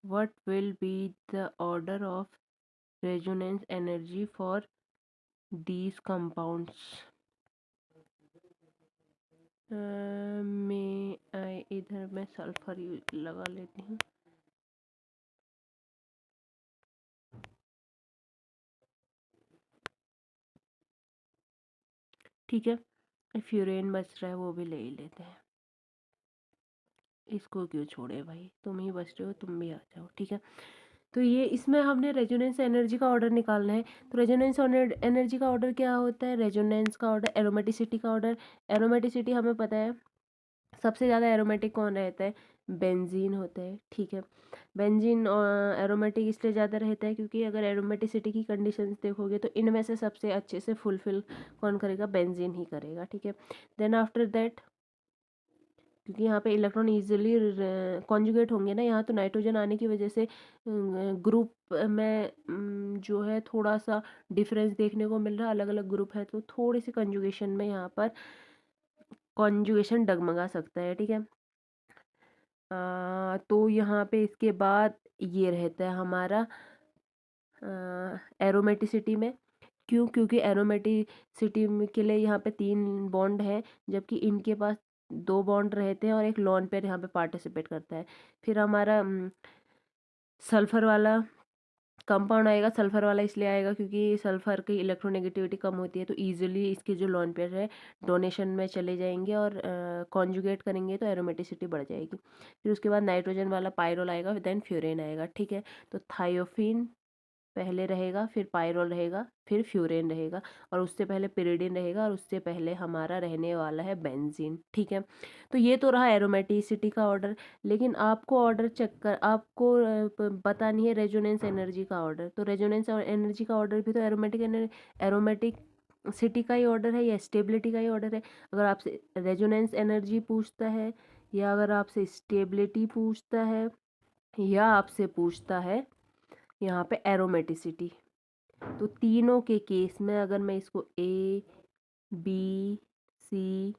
S1: What will be the order of resonance energy for these compounds. में इधर मैं सल्फर लगा लेती हूँ। ठीक है। फ्यूरेन बच रहा है, वो भी ले ही लेते हैं। इसको क्यों छोड़े भाई, तुम ही बच रहे हो, तुम भी आ जाओ। ठीक है। तो ये इसमें हमने रेजोनेंस एनर्जी का ऑर्डर निकालना है। तो रेजोनेंस एनर्जी का ऑर्डर क्या होता है? रेजोनेंस का ऑर्डर, एरोमेटिसिटी का ऑर्डर। एरोमेटिसिटी हमें पता है सबसे ज़्यादा एरोमेटिक कौन रहता है? बेंजीन होता है। ठीक है। बेंजीन एरोमेटिक इसलिए ज़्यादा रहता है क्योंकि अगर एरोमेटिसिटी की कंडीशंस देखोगे तो इनमें से सबसे अच्छे से फुलफिल कौन करेगा? बेंजीन ही करेगा। ठीक है। देन आफ्टर दैट, क्योंकि यहाँ पे इलेक्ट्रॉन इजीली कॉन्जुगेट होंगे ना, यहाँ तो नाइट्रोजन आने की वजह से ग्रुप में जो है थोड़ा सा डिफरेंस देखने को मिल रहा है, अलग अलग ग्रुप है तो थोड़ी सी कंजुगेशन में यहाँ पर कॉन्जुगेशन डगमगा सकता है। ठीक है। तो यहाँ पे इसके बाद ये रहता है हमारा एरोमेटिसिटी में। क्यों? क्योंकि एरोमेटिसिटी के लिए यहाँ पे 3 बॉन्ड है, जबकि इनके पास 2 बॉन्ड रहते हैं और एक लोन पेयर यहाँ पे पार्टिसिपेट करता है। फिर हमारा सल्फर वाला कंपाउंड आएगा। सल्फर वाला इसलिए आएगा क्योंकि सल्फर की इलेक्ट्रोनेगेटिविटी कम होती है, तो इजीली इसके जो लोन पेयर है डोनेशन में चले जाएंगे और कॉन्जुगेट करेंगे तो एरोमेटिसिटी बढ़ जाएगी। फिर उसके बाद नाइट्रोजन वाला पायरोल आएगा, देन फ्यूरेन आएगा। ठीक है। तो थायोफिन पहले रहेगा, फिर पायरोल रहेगा, फिर फ्यूरेन रहेगा, और उससे पहले पिरिडिन रहेगा, और उससे पहले हमारा रहने वाला है बेंजीन। ठीक है। तो ये तो रहा एरोमेटिसिटी का ऑर्डर। लेकिन आपको ऑर्डर चेक कर, आपको पता नहीं है रेजोनेंस एनर्जी का ऑर्डर। तो रेजोनेंस एनर्जी का ऑर्डर भी तो एरोमेटिक सिटी का ही ऑर्डर है या स्टेबिलिटी का ही ऑर्डर है। अगर आपसे रेजोनेंस एनर्जी पूछता है, या अगर आपसे स्टेबिलिटी पूछता है, या आपसे पूछता है यहाँ पे एरोमेटिसिटी, तो तीनों के केस में अगर मैं इसको ए बी सी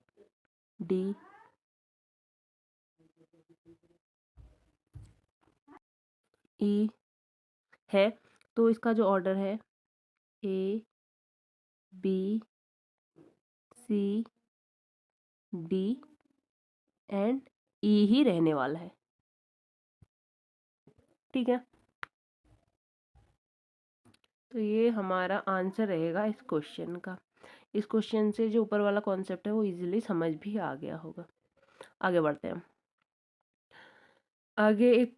S1: डी ई है, तो इसका जो ऑर्डर है A B C D and E ही रहने वाला है। ठीक है। तो ये हमारा आंसर रहेगा इस क्वेश्चन का। इस क्वेश्चन से जो ऊपर वाला कॉन्सेप्ट है वो इजीली समझ भी आ गया होगा। आगे बढ़ते हैं। आगे एक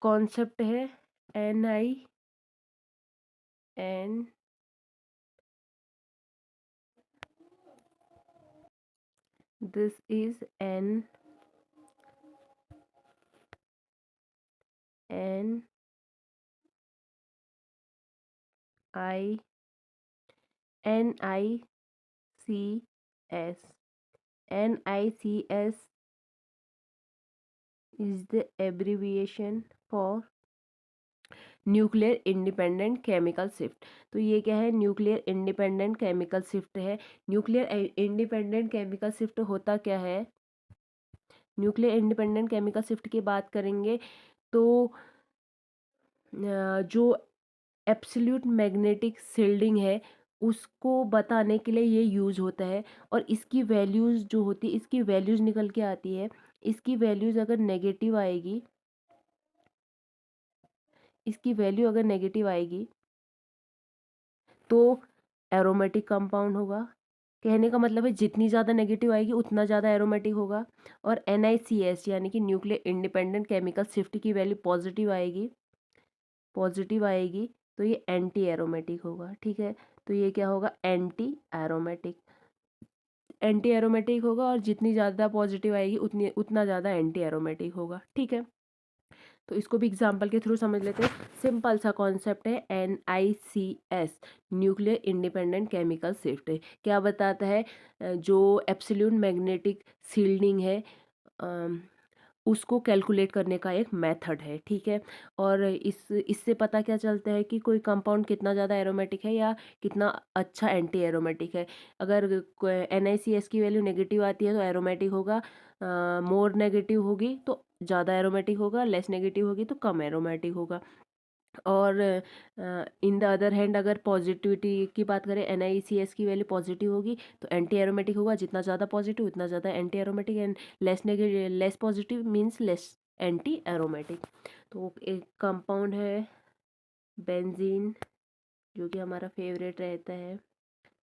S1: कॉन्सेप्ट है N this is N I NICS. NICS is the abbreviation for nuclear independent chemical shift. तो ये क्या है, न्यूक्लियर इंडिपेंडेंट केमिकल शिफ्ट है। न्यूक्लियर इंडिपेंडेंट केमिकल शिफ्ट होता क्या है, न्यूक्लियर इंडिपेंडेंट केमिकल शिफ्ट की बात करेंगे तो जो एब्सोल्यूट मैग्नेटिक शील्डिंग है उसको बताने के लिए ये यूज़ होता है। और इसकी वैल्यूज़ जो होती है, इसकी वैल्यूज़ निकल के आती है। इसकी वैल्यूज़ अगर नेगेटिव आएगी, इसकी वैल्यू अगर नेगेटिव आएगी तो एरोमेटिक कंपाउंड होगा। कहने का मतलब है जितनी ज़्यादा नेगेटिव आएगी उतना ज़्यादा एरोमेटिक होगा। और NICS यानी कि न्यूक्लियर इंडिपेंडेंट केमिकल शिफ्ट की वैल्यू पॉजिटिव आएगी तो ये एंटी एरोमेटिक होगा। ठीक है, तो ये क्या होगा, एंटी एरोमेटिक होगा। और जितनी ज़्यादा पॉजिटिव आएगी उतना ज़्यादा एंटी एरोमेटिक होगा। ठीक है, तो इसको भी एग्जांपल के थ्रू समझ लेते हैं। सिंपल सा कॉन्सेप्ट है, NICS nuclear independent chemical shift क्या बताता है, जो एब्सोल्यूट मैग्नेटिक शील्डिंग है उसको कैलकुलेट करने का एक मेथड है। ठीक है, और इससे पता क्या चलता है कि कोई कंपाउंड कितना ज़्यादा एरोमेटिक है या कितना अच्छा एंटी एरोमेटिक है। अगर NICS की वैल्यू नेगेटिव आती है तो एरोमेटिक होगा, मोर नेगेटिव होगी तो ज़्यादा एरोमेटिक होगा, लेस नेगेटिव होगी तो कम एरोमेटिक होगा। और इन द अदर हैंड अगर पॉजिटिविटी की बात करें, NICS की वैल्यू पॉजिटिव होगी तो एंटी एरोमेटिक होगा। जितना ज़्यादा पॉजिटिव उतना ज़्यादा anti aromatic, and less positive means less anti aromatic. तो एक कंपाउंड है बेंजीन, जो कि हमारा फेवरेट रहता है।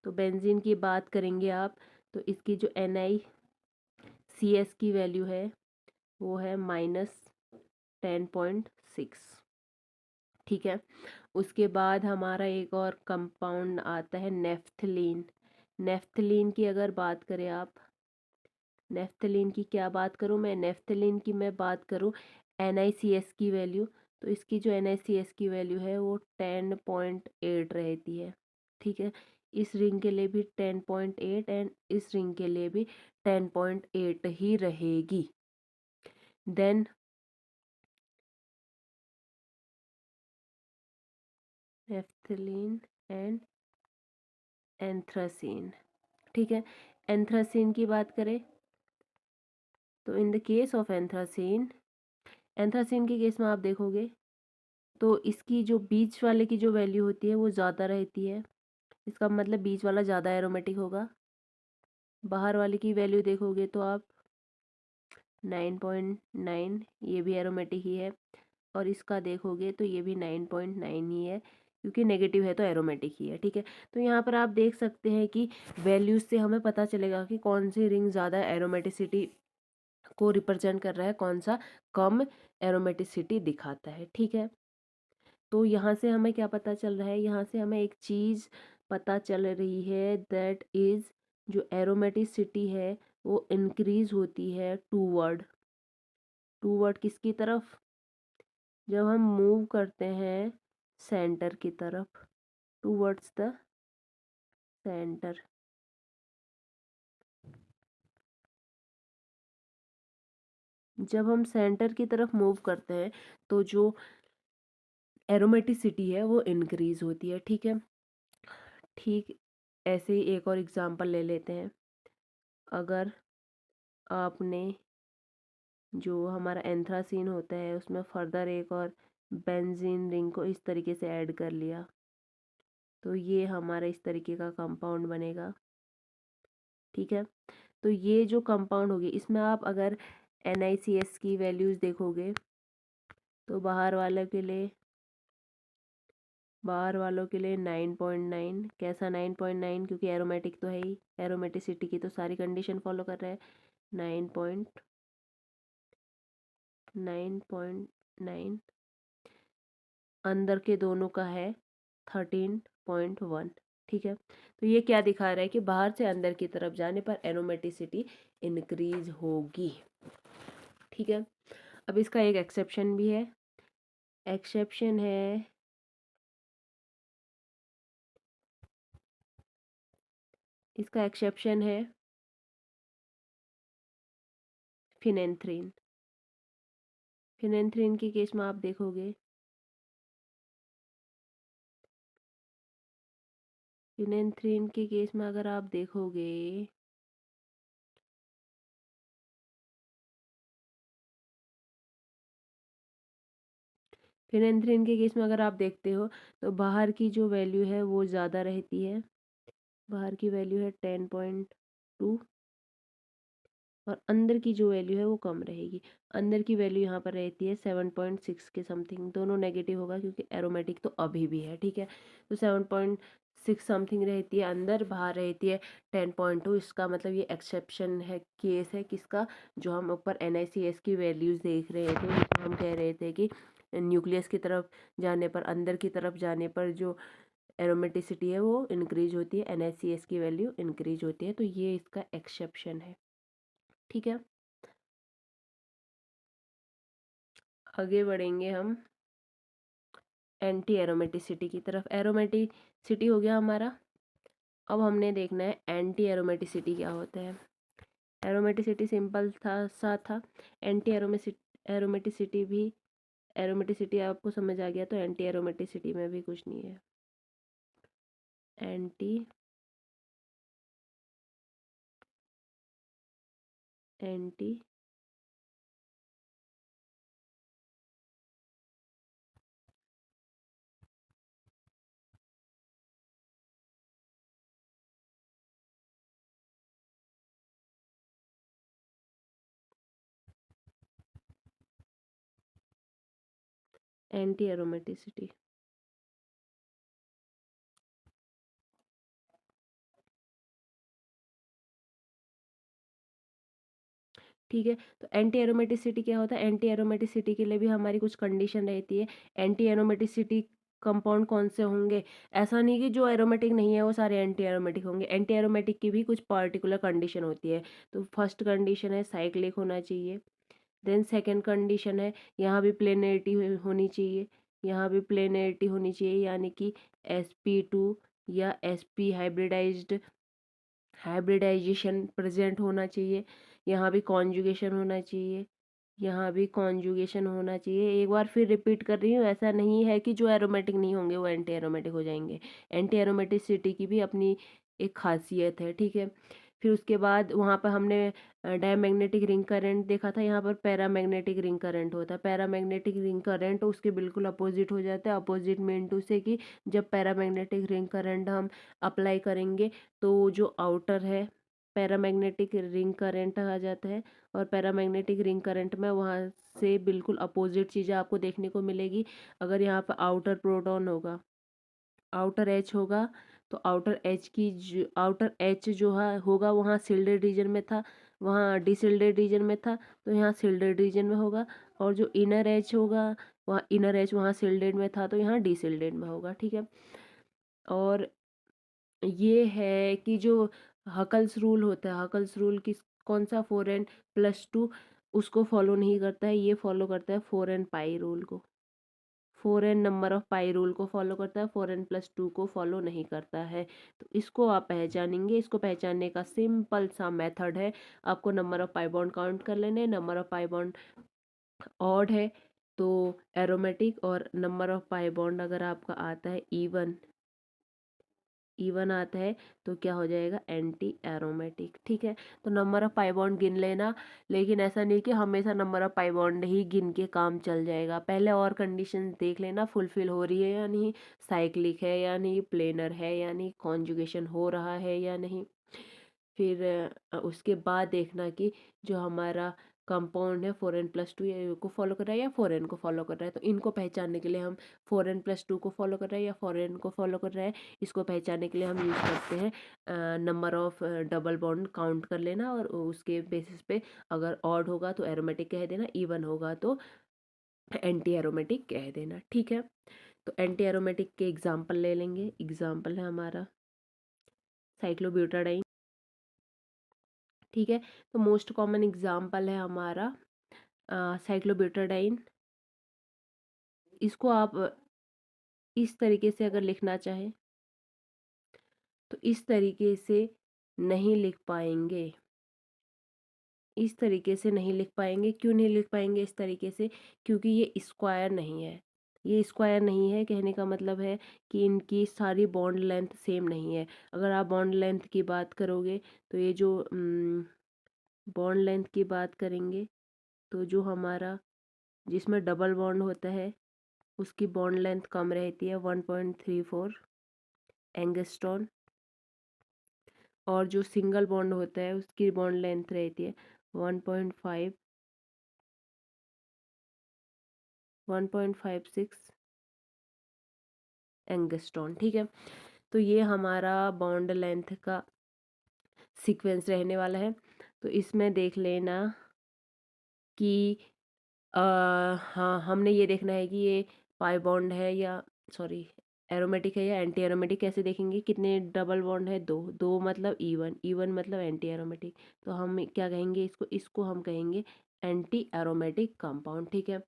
S1: तो बेंजीन की बात करेंगे आप तो इसकी जो NICS की वैल्यू है वो है -10.6। ठीक है, उसके बाद हमारा एक और कंपाउंड आता है नेफ्थलीन। नेफ्थलीन की अगर बात करें आप, नेफ्थलीन की क्या बात करूं मैं, नेफ्थलीन की मैं बात करूं NICS की वैल्यू, तो इसकी जो NICS की वैल्यू है वो 10.8 रहती है। ठीक है, इस रिंग के लिए भी 10.8 एंड इस रिंग के लिए भी 10.8 ही रहेगी। Then naphthalene and anthracene. ठीक है, एंथ्रासीन की बात करें तो in the case of anthracene, anthracene के केस में आप देखोगे तो इसकी जो बीच वाले की जो वैल्यू होती है वो ज़्यादा रहती है। इसका मतलब बीच वाला ज़्यादा एरोमेटिक होगा। बाहर वाले की वैल्यू देखोगे तो आप 9.9, ये भी एरोमेटिक ही है। और इसका देखोगे तो ये भी 9.9 ही है, क्योंकि नेगेटिव है तो एरोमेटिक ही है। ठीक है, तो यहाँ पर आप देख सकते हैं कि वैल्यूज से हमें पता चलेगा कि कौन सी रिंग ज़्यादा एरोमेटिसिटी को रिप्रेजेंट कर रहा है, कौन सा कम एरोमेटिसिटी दिखाता है। ठीक है, तो यहाँ से हमें क्या पता चल रहा है, यहाँ से हमें एक चीज़ पता चल रही है, दैट इज़ जो एरोमेटिसिटी है वो इंक्रीज होती है टूवर्ड किसकी तरफ, जब हम मूव करते हैं सेंटर की तरफ, टूवर्ड्स द सेंटर। जब हम सेंटर की तरफ मूव करते हैं तो जो एरोमेटिसिटी है वो इंक्रीज होती है। ठीक है, ठीक ऐसे ही एक और एग्जांपल ले लेते हैं। अगर आपने जो हमारा एंथ्रासीन होता है उसमें फर्दर एक और बेंजीन रिंग को इस तरीके से ऐड कर लिया तो ये हमारा इस तरीके का कंपाउंड बनेगा। ठीक है, तो ये जो कंपाउंड होगी इसमें आप अगर NICS की वैल्यूज़ देखोगे तो बाहर वालों के लिए 9.9। कैसा 9.9, क्योंकि एरोमेटिक तो है ही, एरोमेटिसिटी की तो सारी कंडीशन फॉलो कर रहा है। 9.9 अंदर के दोनों का है 13.1। ठीक है, तो ये क्या दिखा रहा है कि बाहर से अंदर की तरफ जाने पर एरोमेटिसिटी इंक्रीज होगी। ठीक है, अब इसका एक एक्सेप्शन भी है। एक्सेप्शन है इसका एक्सेप्शन है फिनेंथ्रीन। फिनेंथ्रीन के केस में आप देखोगे, फिनेंथ्रीन के केस में अगर आप देखोगे, फिनेंथ्रीन के केस में अगर आप देखते हो तो बाहर की जो वैल्यू है वो ज़्यादा रहती है। बाहर की वैल्यू है 10.2 और अंदर की जो वैल्यू है वो कम रहेगी। अंदर की वैल्यू यहाँ पर रहती है 7.6 के समथिंग। दोनों नेगेटिव होगा क्योंकि एरोमेटिक तो अभी भी है, ठीक है। तो 7.6 समथिंग रहती है अंदर, बाहर रहती है 10.2। इसका मतलब ये एक्सेप्शन है, केस है किसका, जो हम ऊपर NaCS की वैल्यूज़ देख रहे थे, जिसमें हम कह रहे थे कि न्यूक्लियस की तरफ जाने पर, अंदर की तरफ जाने पर जो एरोमेटिसिटी है वो इंक्रीज होती है, NaCS की वैल्यू इंक्रीज होती है। तो ये इसका एक्सेप्शन है, ठीक है। आगे बढ़ेंगे हम एंटी एरोमेटिसिटी की तरफ। एरोमेटिसिटी हो गया हमारा। अब हमने देखना है एंटी एरोमेटिसिटी क्या होता है। एरोमेटिसिटी सिंपल था। एंटी एरोमेटिसिटी भी, एरोमेटिसिटी आपको समझ आ गया तो एंटी एरोमेटिसिटी में भी कुछ नहीं है। एंटी एंटी एंटी एरोमेटिसिटी, ठीक है। तो एंटी एरोमेटिसिटी क्या होता है, एंटी एरोमेटिसिटी के लिए भी हमारी कुछ कंडीशन रहती है। एंटी एरोमेटिसिटी कंपाउंड कौन से होंगे, ऐसा नहीं कि जो एरोमेटिक नहीं है वो सारे एंटी एरोमेटिक होंगे। एंटी एरोमेटिक की भी कुछ पर्टिकुलर कंडीशन होती है। तो फर्स्ट कंडीशन है साइक्लिक होना चाहिए। देन सेकेंड कंडीशन है यहाँ भी प्लेनरिटी होनी चाहिए, यहाँ भी प्लेनरिटी होनी चाहिए, यानी कि sp2 या sp हाइब्रिडाइजेशन प्रेजेंट होना चाहिए। यहाँ भी कॉन्जुगेशन होना चाहिए, यहाँ भी कॉन्जुगेशन होना चाहिए। एक बार फिर रिपीट कर रही हूँ, ऐसा नहीं है कि जो एरोमेटिक नहीं होंगे वो एंटी एरोमेटिक हो जाएंगे। एंटी एरोमेटिसिटी की भी अपनी एक खासियत है, ठीक है। फिर उसके बाद वहाँ पर हमने डायमैग्नेटिक रिंग करंट देखा था, यहाँ पर पैरामैग्नेटिक रिंग करंट होता है। पैरामैग्नेटिक रिंग करंट उसके बिल्कुल अपोजिट हो जाता है। अपोजिट मीन टू से कि जब पैरामैग्नेटिक रिंग करंट हम अप्लाई करेंगे तो जो आउटर है पैरामैग्नेटिक रिंग करंट आ जाता है, और पैरामैग्नेटिक रिंग करंट में वहाँ से बिल्कुल अपोजिट चीज़ें आपको देखने को मिलेगी। अगर यहाँ पर आउटर प्रोटॉन होगा, आउटर एच होगा, तो आउटर एच जो है होगा वहाँ शिल्डेड रीजन में था, वहाँ डिशिल्डेड रीजन में था, तो यहाँ शिल्डेड रीजन में होगा। और जो इनर एच होगा, वहाँ इनर एच वहाँ शिल्डेड में था तो यहाँ डिशिल्डेड में होगा, ठीक है। और ये है कि जो हकल्स रूल होता है, हकल्स रूल किस कौन सा 4n+2 उसको फॉलो नहीं करता है, ये फॉलो करता है 4n पाई रूल को। 4n number of pi rule को फॉलो करता है, 4n+2 को फॉलो नहीं करता है। तो इसको आप पहचानेंगे। इसको पहचानने का सिंपल सा मेथड है, आपको number of pi bond count कर लेने। Number of pi bond odd है तो एरोमेटिक, और नंबर ऑफ पाई बॉन्ड अगर आपका आता है इवन आता है तो क्या हो जाएगा, एंटी एरोमेटिक, ठीक है। तो नंबर ऑफ पाई बॉन्ड गिन लेना, लेकिन ऐसा नहीं कि हमेशा नंबर ऑफ पाई बॉन्ड ही गिन के काम चल जाएगा। पहले और कंडीशन देख लेना फुलफिल हो रही है या नहीं, साइक्लिक है या नहीं, प्लेनर है या नहीं, कॉन्जुगेशन हो रहा है या नहीं। फिर उसके बाद देखना कि जो हमारा कंपाउंड है 4n+2 को फॉलो कर रहा है या 4n को फॉलो कर रहा है। तो इनको पहचानने के लिए हम 4n+2 को फॉलो कर रहा है या 4n को फॉलो कर रहा है, इसको पहचानने के लिए हम यूज़ करते हैं number of double bond count कर लेना, और उसके बेसिस पे अगर ऑड होगा तो एरोमेटिक कह देना, इवन होगा तो एंटी एरोमेटिक कह देना, ठीक है। तो एंटी एरोमेटिक के एग्जाम्पल ले लेंगे। एग्जाम्पल है हमारा साइक्लोब्यूटाडाइन, ठीक है। तो मोस्ट कॉमन एग्जाम्पल है हमारा साइक्लोब्यूटाडाइन। इसको आप इस तरीके से अगर लिखना चाहें तो इस तरीके से नहीं लिख पाएंगे, इस तरीके से नहीं लिख पाएंगे। क्यों नहीं लिख पाएंगे इस तरीके से? क्योंकि ये स्क्वायर नहीं है। ये स्क्वायर नहीं है, कहने का मतलब है कि इनकी सारी बॉन्ड लेंथ सेम नहीं है। अगर आप बॉन्ड लेंथ की बात करोगे तो ये जो बॉन्ड लेंथ की बात करेंगे तो जो हमारा जिसमें डबल बॉन्ड होता है उसकी बॉन्ड लेंथ कम रहती है 1.34 एंगस्ट्रॉन, और जो सिंगल बॉन्ड होता है उसकी बॉन्ड लेंथ रहती है 1.56 एंगस्ट्रॉन। ठीक है, तो ये हमारा बॉन्ड लेंथ का सीक्वेंस रहने वाला है। तो इसमें देख लेना कि हाँ, हमने ये देखना है कि ये पाई बॉन्ड है या सॉरी एरोमेटिक है या एंटी एरोमेटिक। कैसे देखेंगे? कितने डबल बॉन्ड है? दो। दो मतलब ईवन, ईवन मतलब एंटी एरोमेटिक। तो हम क्या कहेंगे इसको? इसको हम कहेंगे एंटी एरोमेटिक कंपाउंड। ठीक है,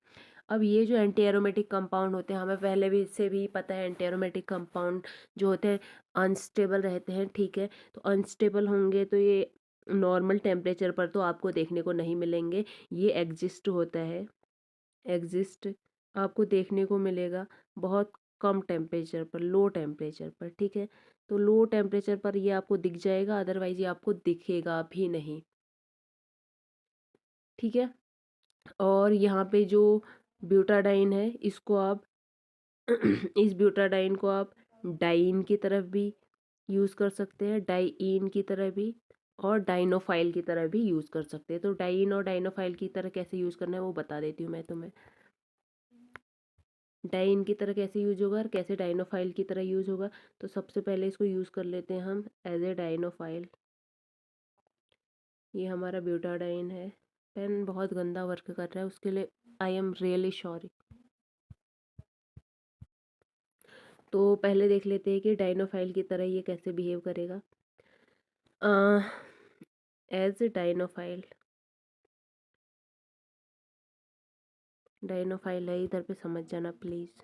S1: अब ये जो एंटी एरोमेटिक कंपाउंड होते हैं, हमें पहले भी इससे भी पता है एंटी एरोमेटिक कंपाउंड जो होते हैं अनस्टेबल रहते हैं। ठीक है, तो अनस्टेबल होंगे तो ये नॉर्मल टेम्परेचर पर तो आपको देखने को नहीं मिलेंगे। ये एग्जिस्ट होता है, एग्जिस्ट आपको देखने को मिलेगा बहुत कम टेम्परेचर पर, लो टेम्परेचर पर। ठीक है, तो लो टेम्परेचर पर ये आपको दिख जाएगा, अदरवाइज ये आपको दिखेगा भी नहीं। ठीक है, और यहाँ पे जो ब्यूटाडाइन है इसको आप इस ब्यूटाडाइन को आप डाइन की तरफ भी यूज़ कर सकते हैं, डाइईन की तरह भी, और डाइनोफाइल की तरह भी यूज़ कर सकते हैं। तो डाइन और डाइनोफाइल की तरह कैसे यूज़ करना है वो बता देती हूँ मैं तुम्हें। डाइन की तरह कैसे यूज होगा और कैसे डाइनोफाइल की तरह यूज होगा। तो सबसे पहले इसको यूज़ कर लेते हैं हम एज ए डाइनोफाइल। ये हमारा ब्यूटाडाइन है। पेन बहुत गंदा वर्क कर रहा है, उसके लिए आई एम रियली सॉरी। तो पहले देख लेते हैं कि डाइनोफाइल की तरह ये कैसे बिहेव करेगा। एज ए डाइनोफाइल, डाइनोफाइल है इधर पे, समझ जाना प्लीज़।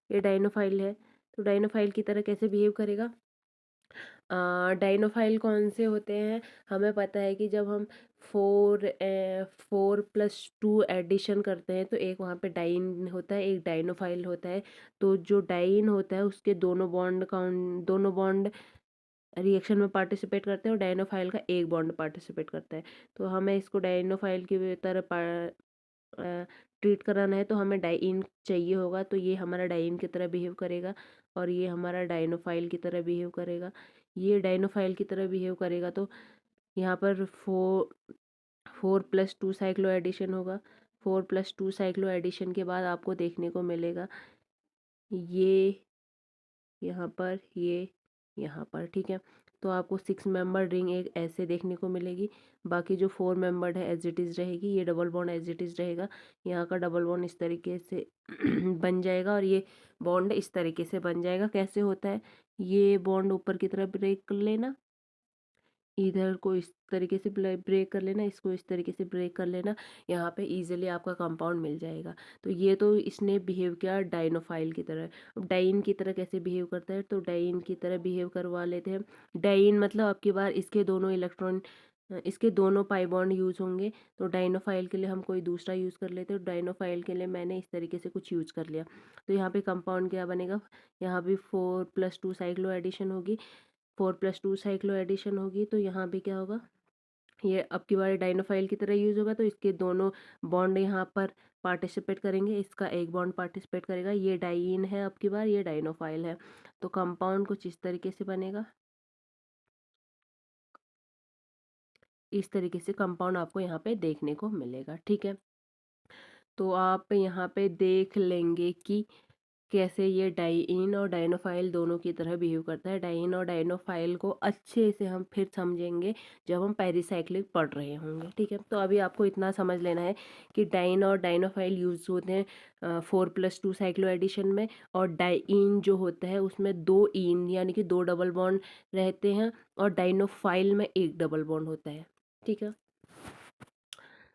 S1: ये डाइनोफाइल है, तो डाइनोफाइल की तरह कैसे बिहेव करेगा? डाइनोफाइल कौन से होते हैं? हमें पता है कि जब हम 4+2 एडिशन करते हैं तो एक वहाँ पे डाइन होता है, एक डाइनोफाइल होता है। तो जो डाइन होता है उसके दोनों बॉन्ड रिएक्शन में पार्टिसिपेट करते हैं और डाइनोफाइल का एक बॉन्ड पार्टिसिपेट करता है। तो हमें इसको डाइनोफाइल की तरह ट्रीट कराना है तो हमें डाइन चाहिए होगा। तो ये हमारा डाइन की तरह बिहेव करेगा और ये हमारा डाइनोफाइल की तरह बिहेव करेगा। ये डाइनोफाइल की तरह बिहेव करेगा तो यहाँ पर 4+2 साइक्लो एडिशन होगा। 4+2 साइक्लो एडिशन के बाद आपको देखने को मिलेगा ये यहाँ पर, ये यहाँ पर। ठीक है, तो आपको 6 मेंबर रिंग एक ऐसे देखने को मिलेगी। बाकी जो 4 मेंबर्ड है एज इट इज़ रहेगी। ये double bond as it is रहेगा। यहाँ का डबल बॉन्ड इस तरीके से बन जाएगा और ये बॉन्ड इस तरीके से बन जाएगा। कैसे होता है? ये बॉन्ड ऊपर की तरफ ब्रेक कर लेना, इधर को इस तरीके से ब्रेक कर लेना, इसको इस तरीके से ब्रेक कर लेना, यहाँ पे इजीली आपका कंपाउंड मिल जाएगा। तो ये तो इसने बिहेव किया डाइनोफाइल की तरह। अब डाइन की तरह कैसे बिहेव करता है? तो डाइन की तरह बिहेव करवा लेते हैं। डाइन मतलब अब की बार इसके दोनों इलेक्ट्रॉन, इसके दोनों पाई बॉन्ड यूज़ होंगे। तो डाइनोफाइल के लिए हम कोई दूसरा यूज़ कर लेते हैं। डाइनोफाइल के लिए मैंने इस तरीके से कुछ यूज़ कर लिया। तो यहाँ पे कंपाउंड क्या बनेगा? यहाँ भी 4+2 साइक्लो एडिशन होगी, 4+2 साइक्लो एडिशन होगी। तो यहाँ पे क्या होगा? ये अब की बार डाइनोफाइल की तरह यूज़ होगा। तो इसके दोनों बॉन्ड यहाँ पर पार्टिसिपेट करेंगे, इसका एक बॉन्ड पार्टिसिपेट करेगा। ये डाइइन है अब की बार, ये डाइनोफाइल है। तो कंपाउंड कुछ इस तरीके से बनेगा। इस तरीके से कंपाउंड आपको यहाँ पे देखने को मिलेगा। ठीक है, तो आप यहाँ पे देख लेंगे कि कैसे ये डाइइन और डाइनोफाइल दोनों की तरह बिहेव करता है। डाइइन और डाइनोफाइल को अच्छे से हम फिर समझेंगे जब हम पेरिसाइक्लिक पढ़ रहे होंगे। ठीक है, तो अभी आपको इतना समझ लेना है कि डाइन और डाइनोफाइल यूज होते हैं 4+2 साइक्लो एडिशन में, और डाइइन जो होता है उसमें 2 इन यानी कि 2 डबल बॉन्ड रहते हैं, और डाइनोफाइल में एक डबल बॉन्ड होता है। ठीक है,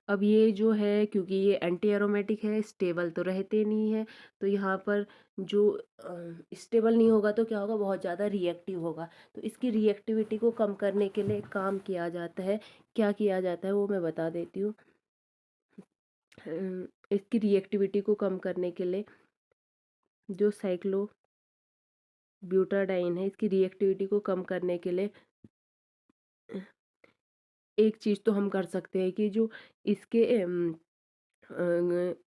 S1: अब ये जो है, क्योंकि ये एंटी एरोमेटिक है, स्टेबल तो रहते नहीं है, तो यहाँ पर जो स्टेबल नहीं होगा तो क्या होगा, बहुत ज़्यादा रिएक्टिव होगा। तो इसकी रिएक्टिविटी को कम करने के लिए काम किया जाता है। क्या किया जाता है वो मैं बता देती हूँ। इसकी रिएक्टिविटी को कम करने के लिए जो साइक्लोब्यूटाडाइन है, इसकी रिएक्टिविटी को कम करने के लिए एक चीज़ तो हम कर सकते हैं कि जो इसके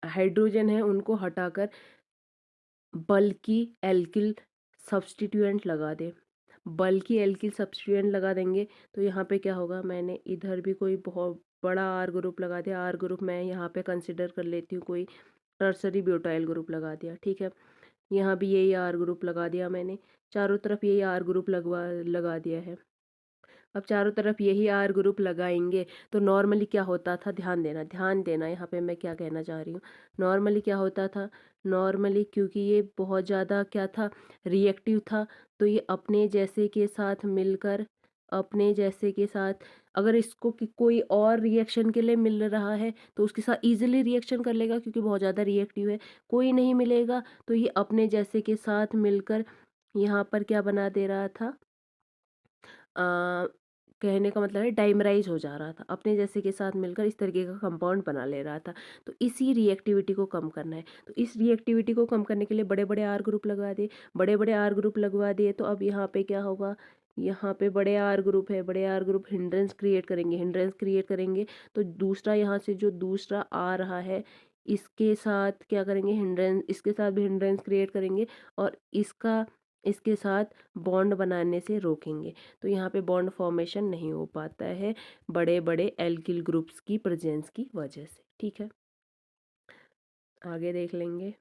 S1: हाइड्रोजन है उनको हटाकर बल्कि एल्किल सब्स्टिट्यूएंट लगा दें। बल्कि एल्किल सब्स्टिट्यूएंट लगा देंगे तो यहाँ पे क्या होगा, मैंने इधर भी कोई बहुत बड़ा आर ग्रुप लगा दिया। आर ग्रुप मैं यहाँ पे कंसिडर कर लेती हूँ, कोई टर्सरी ब्यूटाइल ग्रुप लगा दिया, ठीक है। यहाँ भी यही आर ग्रुप लगा दिया मैंने, चारों तरफ यही आर ग्रुप लगा दिया है। अब चारों तरफ यही आर ग्रुप लगाएंगे तो नॉर्मली क्या होता था, ध्यान देना यहाँ पे मैं क्या कहना चाह रही हूँ। नॉर्मली क्या होता था, नॉर्मली क्योंकि ये बहुत ज़्यादा क्या था, रिएक्टिव था, तो ये अपने जैसे के साथ मिलकर, अपने जैसे के साथ, अगर इसको कोई और रिएक्शन के लिए मिल रहा है तो उसके साथ इजीली रिएक्शन कर लेगा, क्योंकि बहुत ज़्यादा रिएक्टिव है। कोई नहीं मिलेगा तो ये अपने जैसे के साथ मिलकर यहाँ पर क्या बना दे रहा था, कहने का मतलब है डाइमराइज हो जा रहा था, अपने जैसे के साथ मिलकर इस तरीके का कंपाउंड बना ले रहा था। तो इसी रिएक्टिविटी को कम करना है। तो इस रिएक्टिविटी को कम करने के लिए बड़े बड़े आर ग्रुप लगवा दिए, बड़े बड़े आर ग्रुप लगवा दिए। तो अब यहाँ पे क्या होगा, यहाँ पे बड़े आर ग्रुप है, बड़े आर ग्रुप हिंड्रेंस क्रिएट करेंगे, हिंड्रेंस क्रिएट करेंगे तो दूसरा यहाँ से जो दूसरा आ रहा है इसके साथ क्या करेंगे, हिंड्रेंस, इसके साथ भी हिंड्रेंस क्रिएट करेंगे और इसके साथ बॉन्ड बनाने से रोकेंगे। तो यहाँ पे बॉन्ड फॉर्मेशन नहीं हो पाता है बड़े बड़े एल्किल ग्रुप्स की प्रेजेंस की वजह से, ठीक है। आगे देख लेंगे,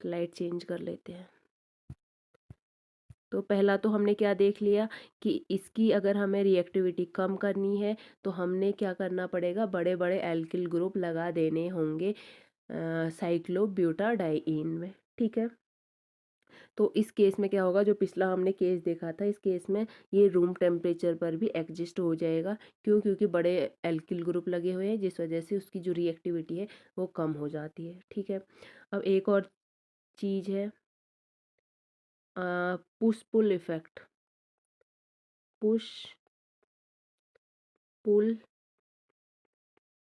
S1: स्लाइड चेंज कर लेते हैं। तो पहला तो हमने क्या देख लिया कि इसकी अगर हमें रिएक्टिविटी कम करनी है तो हमने क्या करना पड़ेगा, बड़े बड़े एल्किल ग्रुप लगा देने होंगे साइक्लोब्यूटाडाइन में, ठीक है। तो इस केस में क्या होगा, जो पिछला हमने केस देखा था, इस केस में ये रूम टेम्परेचर पर भी एग्जिस्ट हो जाएगा। क्यों, क्योंकि बड़े एल्किल ग्रुप लगे हुए हैं, जिस वजह से उसकी जो रिएक्टिविटी है वो कम हो जाती है, ठीक है। अब एक और चीज़ है push pull effect. Push pull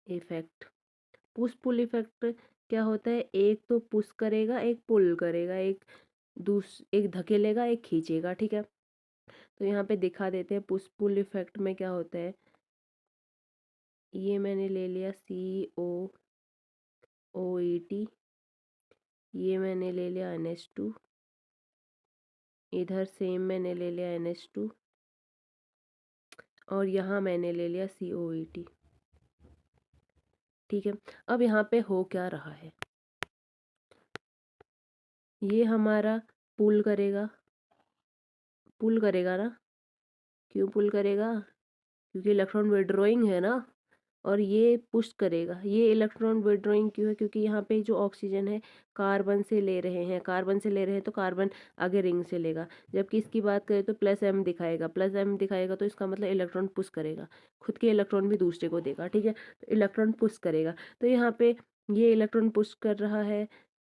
S1: effect, push pull effect क्या होता है, एक तो पुश करेगा, एक पुल करेगा, एक धकेलेगा, एक खींचेगा, ठीक है। तो यहाँ पे दिखा देते हैं पुश पुल इफेक्ट में क्या होता है। ये मैंने ले लिया COOET, ये मैंने ले लिया NH2, इधर सेम मैंने ले लिया NH2 और यहाँ मैंने ले लिया COET, ठीक है। अब यहाँ पे हो क्या रहा है, ये हमारा पुल करेगा, पुल करेगा ना, क्यों पुल करेगा, क्योंकि इलेक्ट्रॉन विड्रॉइंग है ना। और ये पुश करेगा, ये इलेक्ट्रॉन विड्रॉइंग क्यों है, क्योंकि यहाँ पे जो ऑक्सीजन है कार्बन से ले रहे हैं, कार्बन से ले रहे हैं तो कार्बन आगे रिंग से लेगा। जबकि इसकी बात करें तो +m दिखाएगा, +m दिखाएगा तो इसका मतलब इलेक्ट्रॉन पुश करेगा, खुद के इलेक्ट्रॉन भी दूसरे को देगा, ठीक है। तो इलेक्ट्रॉन पुश करेगा, तो यहाँ पे ये इलेक्ट्रॉन पुश कर रहा है,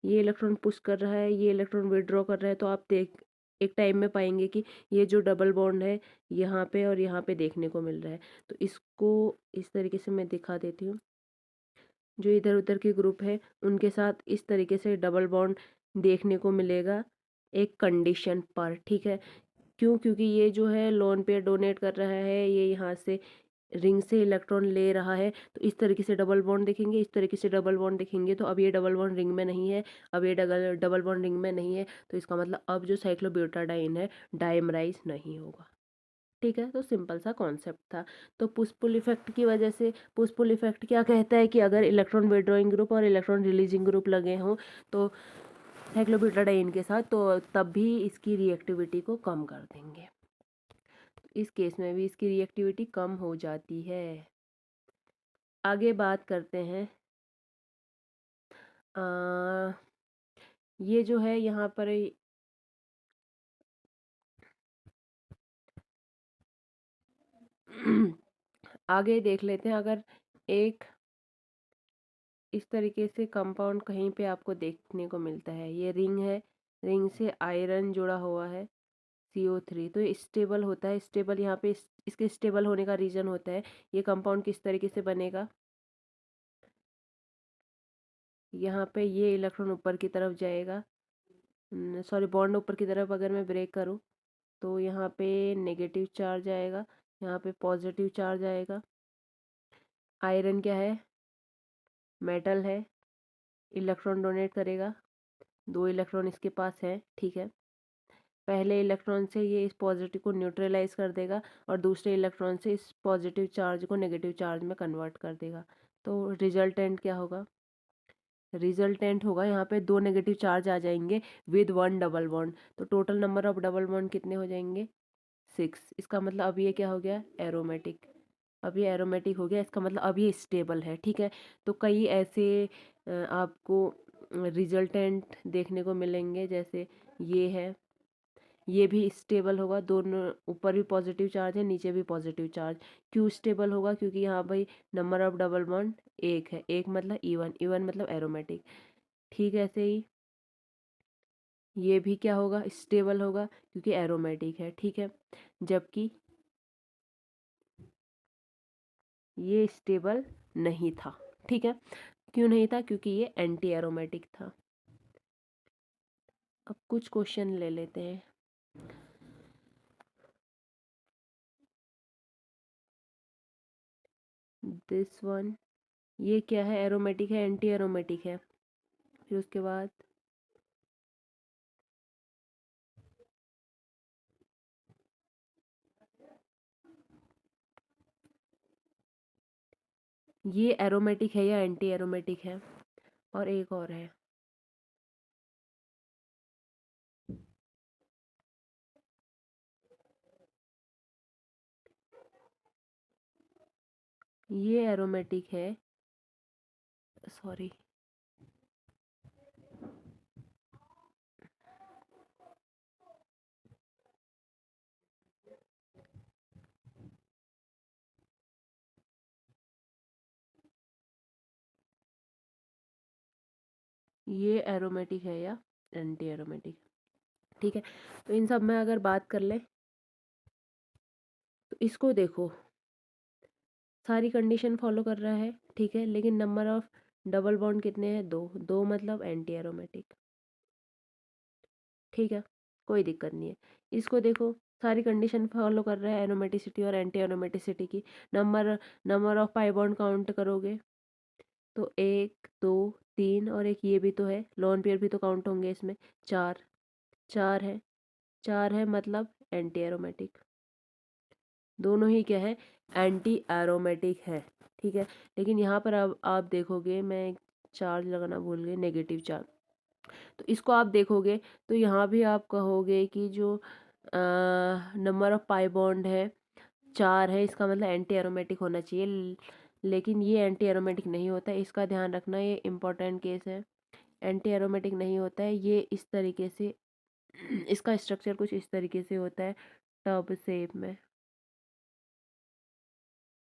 S1: ये इलेक्ट्रॉन पुश कर रहा है, ये इलेक्ट्रॉन विड्रॉ कर रहा है। तो आप एक टाइम में पाएंगे कि ये जो डबल बॉन्ड है यहाँ पे और यहाँ पे देखने को मिल रहा है। तो इसको इस तरीके से मैं दिखा देती हूँ, जो इधर उधर के ग्रुप है उनके साथ इस तरीके से डबल बॉन्ड देखने को मिलेगा एक कंडीशन पर, ठीक है। क्यों, क्योंकि ये जो है लोन पेयर डोनेट कर रहा है, ये यहाँ से रिंग से इलेक्ट्रॉन ले रहा है, तो इस तरीके से डबल बॉन्ड देखेंगे, इस तरीके से डबल बॉन्ड देखेंगे। तो अब ये डबल बॉन्ड रिंग में नहीं है, अब ये डबल बॉन्ड रिंग में नहीं है, तो इसका मतलब अब जो साइक्लोब्यूटाडाइन है डाइमराइज नहीं होगा, ठीक है। तो सिंपल सा कॉन्सेप्ट था। तो पुश पुल इफेक्ट की वजह से, पुश पुल इफेक्ट क्या कहता है कि अगर इलेक्ट्रॉन विड्रॉइंग ग्रुप और इलेक्ट्रॉन रिलीजिंग ग्रुप लगे हों तो साइक्लोब्यूटाडाइन के साथ, तो तब भी इसकी रिएक्टिविटी को कम कर देंगे। इस केस में भी इसकी रिएक्टिविटी कम हो जाती है। आगे बात करते हैं, ये जो है यहाँ पर आगे देख लेते हैं। अगर एक इस तरीके से कंपाउंड कहीं पे आपको देखने को मिलता है। ये रिंग है, रिंग से आयरन जुड़ा हुआ है CO3, तो ये स्टेबल होता है। स्टेबल यहाँ पे इसके स्टेबल होने का रीज़न होता है ये कंपाउंड किस तरीके से बनेगा। यहाँ पे ये इलेक्ट्रॉन ऊपर की तरफ जाएगा, सॉरी बॉन्ड ऊपर की तरफ अगर मैं ब्रेक करूँ तो यहाँ पे नेगेटिव चार्ज आएगा, यहाँ पे पॉजिटिव चार्ज आएगा। आयरन क्या है, मेटल है, इलेक्ट्रॉन डोनेट करेगा, 2 इलेक्ट्रॉन इसके पास है, ठीक है। पहले इलेक्ट्रॉन से ये इस पॉजिटिव को न्यूट्रलाइज कर देगा और दूसरे इलेक्ट्रॉन से इस पॉजिटिव चार्ज को नेगेटिव चार्ज में कन्वर्ट कर देगा। तो रिजल्टेंट क्या होगा, रिजल्टेंट होगा यहाँ पे 2 नेगेटिव चार्ज आ जाएंगे विद 1 डबल बॉन्ड, तो total number of double bond कितने हो जाएंगे, 6। इसका मतलब अब ये क्या हो गया, एरोमेटिक। अब ये एरोमेटिक हो गया, इसका मतलब अब ये स्टेबल है, ठीक है। तो कई ऐसे आपको रिजल्टेंट देखने को मिलेंगे, जैसे ये है, ये भी स्टेबल होगा, दोनों ऊपर भी पॉजिटिव चार्ज है, नीचे भी पॉजिटिव चार्ज। क्यों स्टेबल होगा, क्योंकि यहाँ भाई नंबर ऑफ डबल बॉन्ड 1 है, 1 मतलब इवन, इवन मतलब एरोमेटिक, ठीक है। ऐसे ही ये भी क्या होगा, स्टेबल होगा क्योंकि एरोमेटिक है, ठीक है। जबकि ये स्टेबल नहीं था, ठीक है। क्यों नहीं था, क्योंकि ये एंटी एरोमेटिक था। अब कुछ क्वेश्चन ले लेते हैं। दिस वन, ये क्या है, एरोमेटिक है, एंटी एरोमेटिक है। फिर उसके बाद ये एरोमेटिक है या एंटी एरोमेटिक है। और एक और है, ये एरोमेटिक है, सॉरी, ये एरोमेटिक है या एंटी एरोमेटिक, ठीक है। तो इन सब में अगर बात कर ले तो इसको देखो, सारी कंडीशन फॉलो कर रहा है, ठीक है, लेकिन नंबर ऑफ डबल बॉन्ड कितने हैं, 2, 2 मतलब एंटी एरोमेटिक, ठीक है, कोई दिक्कत नहीं है। इसको देखो, सारी कंडीशन फॉलो कर रहा है एरोमेटिसिटी और एंटी एरोमेटिसिटी की। Number number of pi bond count करोगे तो 1 2 3 और एक ये भी तो है, लोन पेयर भी तो काउंट होंगे इसमें, 4, 4 है, 4 है मतलब एंटी एरोमेटिक। दोनों ही क्या है, एंटी एरोमेटिक है, ठीक है। लेकिन यहाँ पर अब आप देखोगे, मैं एक चार्ज लगाना भूल गई, नेगेटिव चार्ज, तो इसको आप देखोगे तो यहाँ भी आप कहोगे कि जो नंबर ऑफ पाई बॉन्ड है 4 है, इसका मतलब एंटी एरोमेटिक होना चाहिए, लेकिन ये एंटी एरोमेटिक नहीं होता है, इसका ध्यान रखना, ये इम्पोर्टेंट केस है। एंटी एरोमेटिक नहीं होता है ये, इस तरीके से इसका स्ट्रक्चर कुछ इस तरीके से होता है, टब शेप में,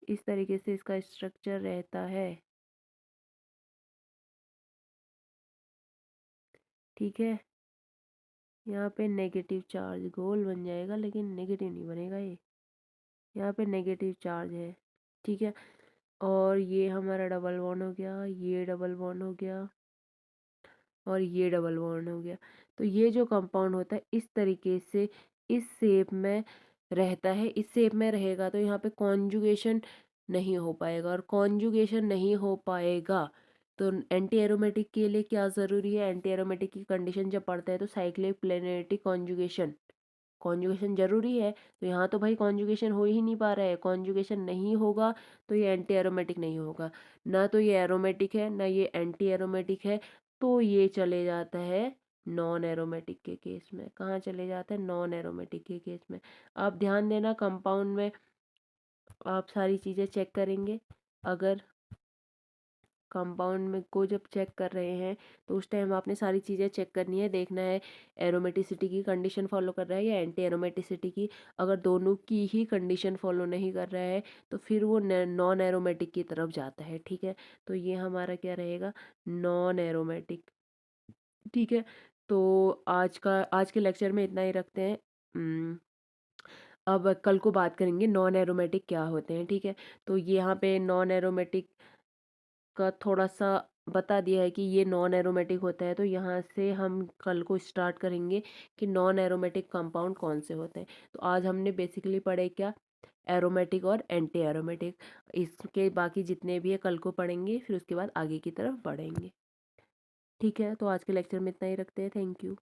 S1: इस तरीके से इसका स्ट्रक्चर रहता है, ठीक है। यहाँ पे नेगेटिव चार्ज गोल बन जाएगा, लेकिन नेगेटिव नहीं बनेगा ये, यहाँ पे नेगेटिव चार्ज है, ठीक है। और ये हमारा डबल बॉन्ड हो गया, ये डबल बॉन्ड हो गया और ये डबल बॉन्ड हो गया। तो ये जो कंपाउंड होता है इस तरीके से इस शेप में रहता है, इस शेप में रहेगा तो यहाँ पे कॉन्जुगेशन नहीं हो पाएगा, और कॉन्जुगेशन नहीं हो पाएगा तो एंटी एरोमेटिक के लिए क्या ज़रूरी है, एंटी एरोमेटिक की कंडीशन जब पढ़ते हैं तो साइक्लिक प्लेनेरिटी कॉन्जुगेशन, कॉन्जुगेशन जरूरी है। तो यहाँ तो भाई कॉन्जुगेशन हो ही नहीं पा रहा है, कॉन्जुगेशन नहीं होगा तो ये एंटी एरोमेटिक नहीं होगा, ना तो ये एरोमेटिक है ना ये एंटी एरोमेटिक है, तो ये चले जाता है नॉन एरोमेटिक के केस में। कहाँ चले जाता है, नॉन एरोमेटिक के केस में। आप ध्यान देना, कंपाउंड में आप सारी चीज़ें चेक करेंगे, अगर कंपाउंड में को जब चेक कर रहे हैं तो उस टाइम आपने सारी चीज़ें चेक करनी है, देखना है एरोमेटिसिटी की कंडीशन फॉलो कर रहा है या एंटी एरोमेटिसिटी की। अगर दोनों की ही कंडीशन फॉलो नहीं कर रहा है तो फिर वो नॉन एरोमेटिक की तरफ जाता है, ठीक है। तो ये हमारा क्या रहेगा, नॉन एरोमेटिक, ठीक है। तो आज के लेक्चर में इतना ही रखते हैं। अब कल को बात करेंगे नॉन एरोमेटिक क्या होते हैं, ठीक है। तो यहाँ पे नॉन एरोमेटिक का थोड़ा-सा बता दिया है कि ये नॉन एरोमेटिक होता है, तो यहाँ से हम कल को स्टार्ट करेंगे कि नॉन एरोमेटिक कंपाउंड कौन से होते हैं। तो आज हमने बेसिकली पढ़े क्या, एरोमेटिक और एंटी एरोमेटिक। इसके बाकी जितने भी है कल को पढ़ेंगे, फिर उसके बाद आगे की तरफ बढ़ेंगे, ठीक है। तो आज के लेक्चर में इतना ही रखते हैं। Thank you.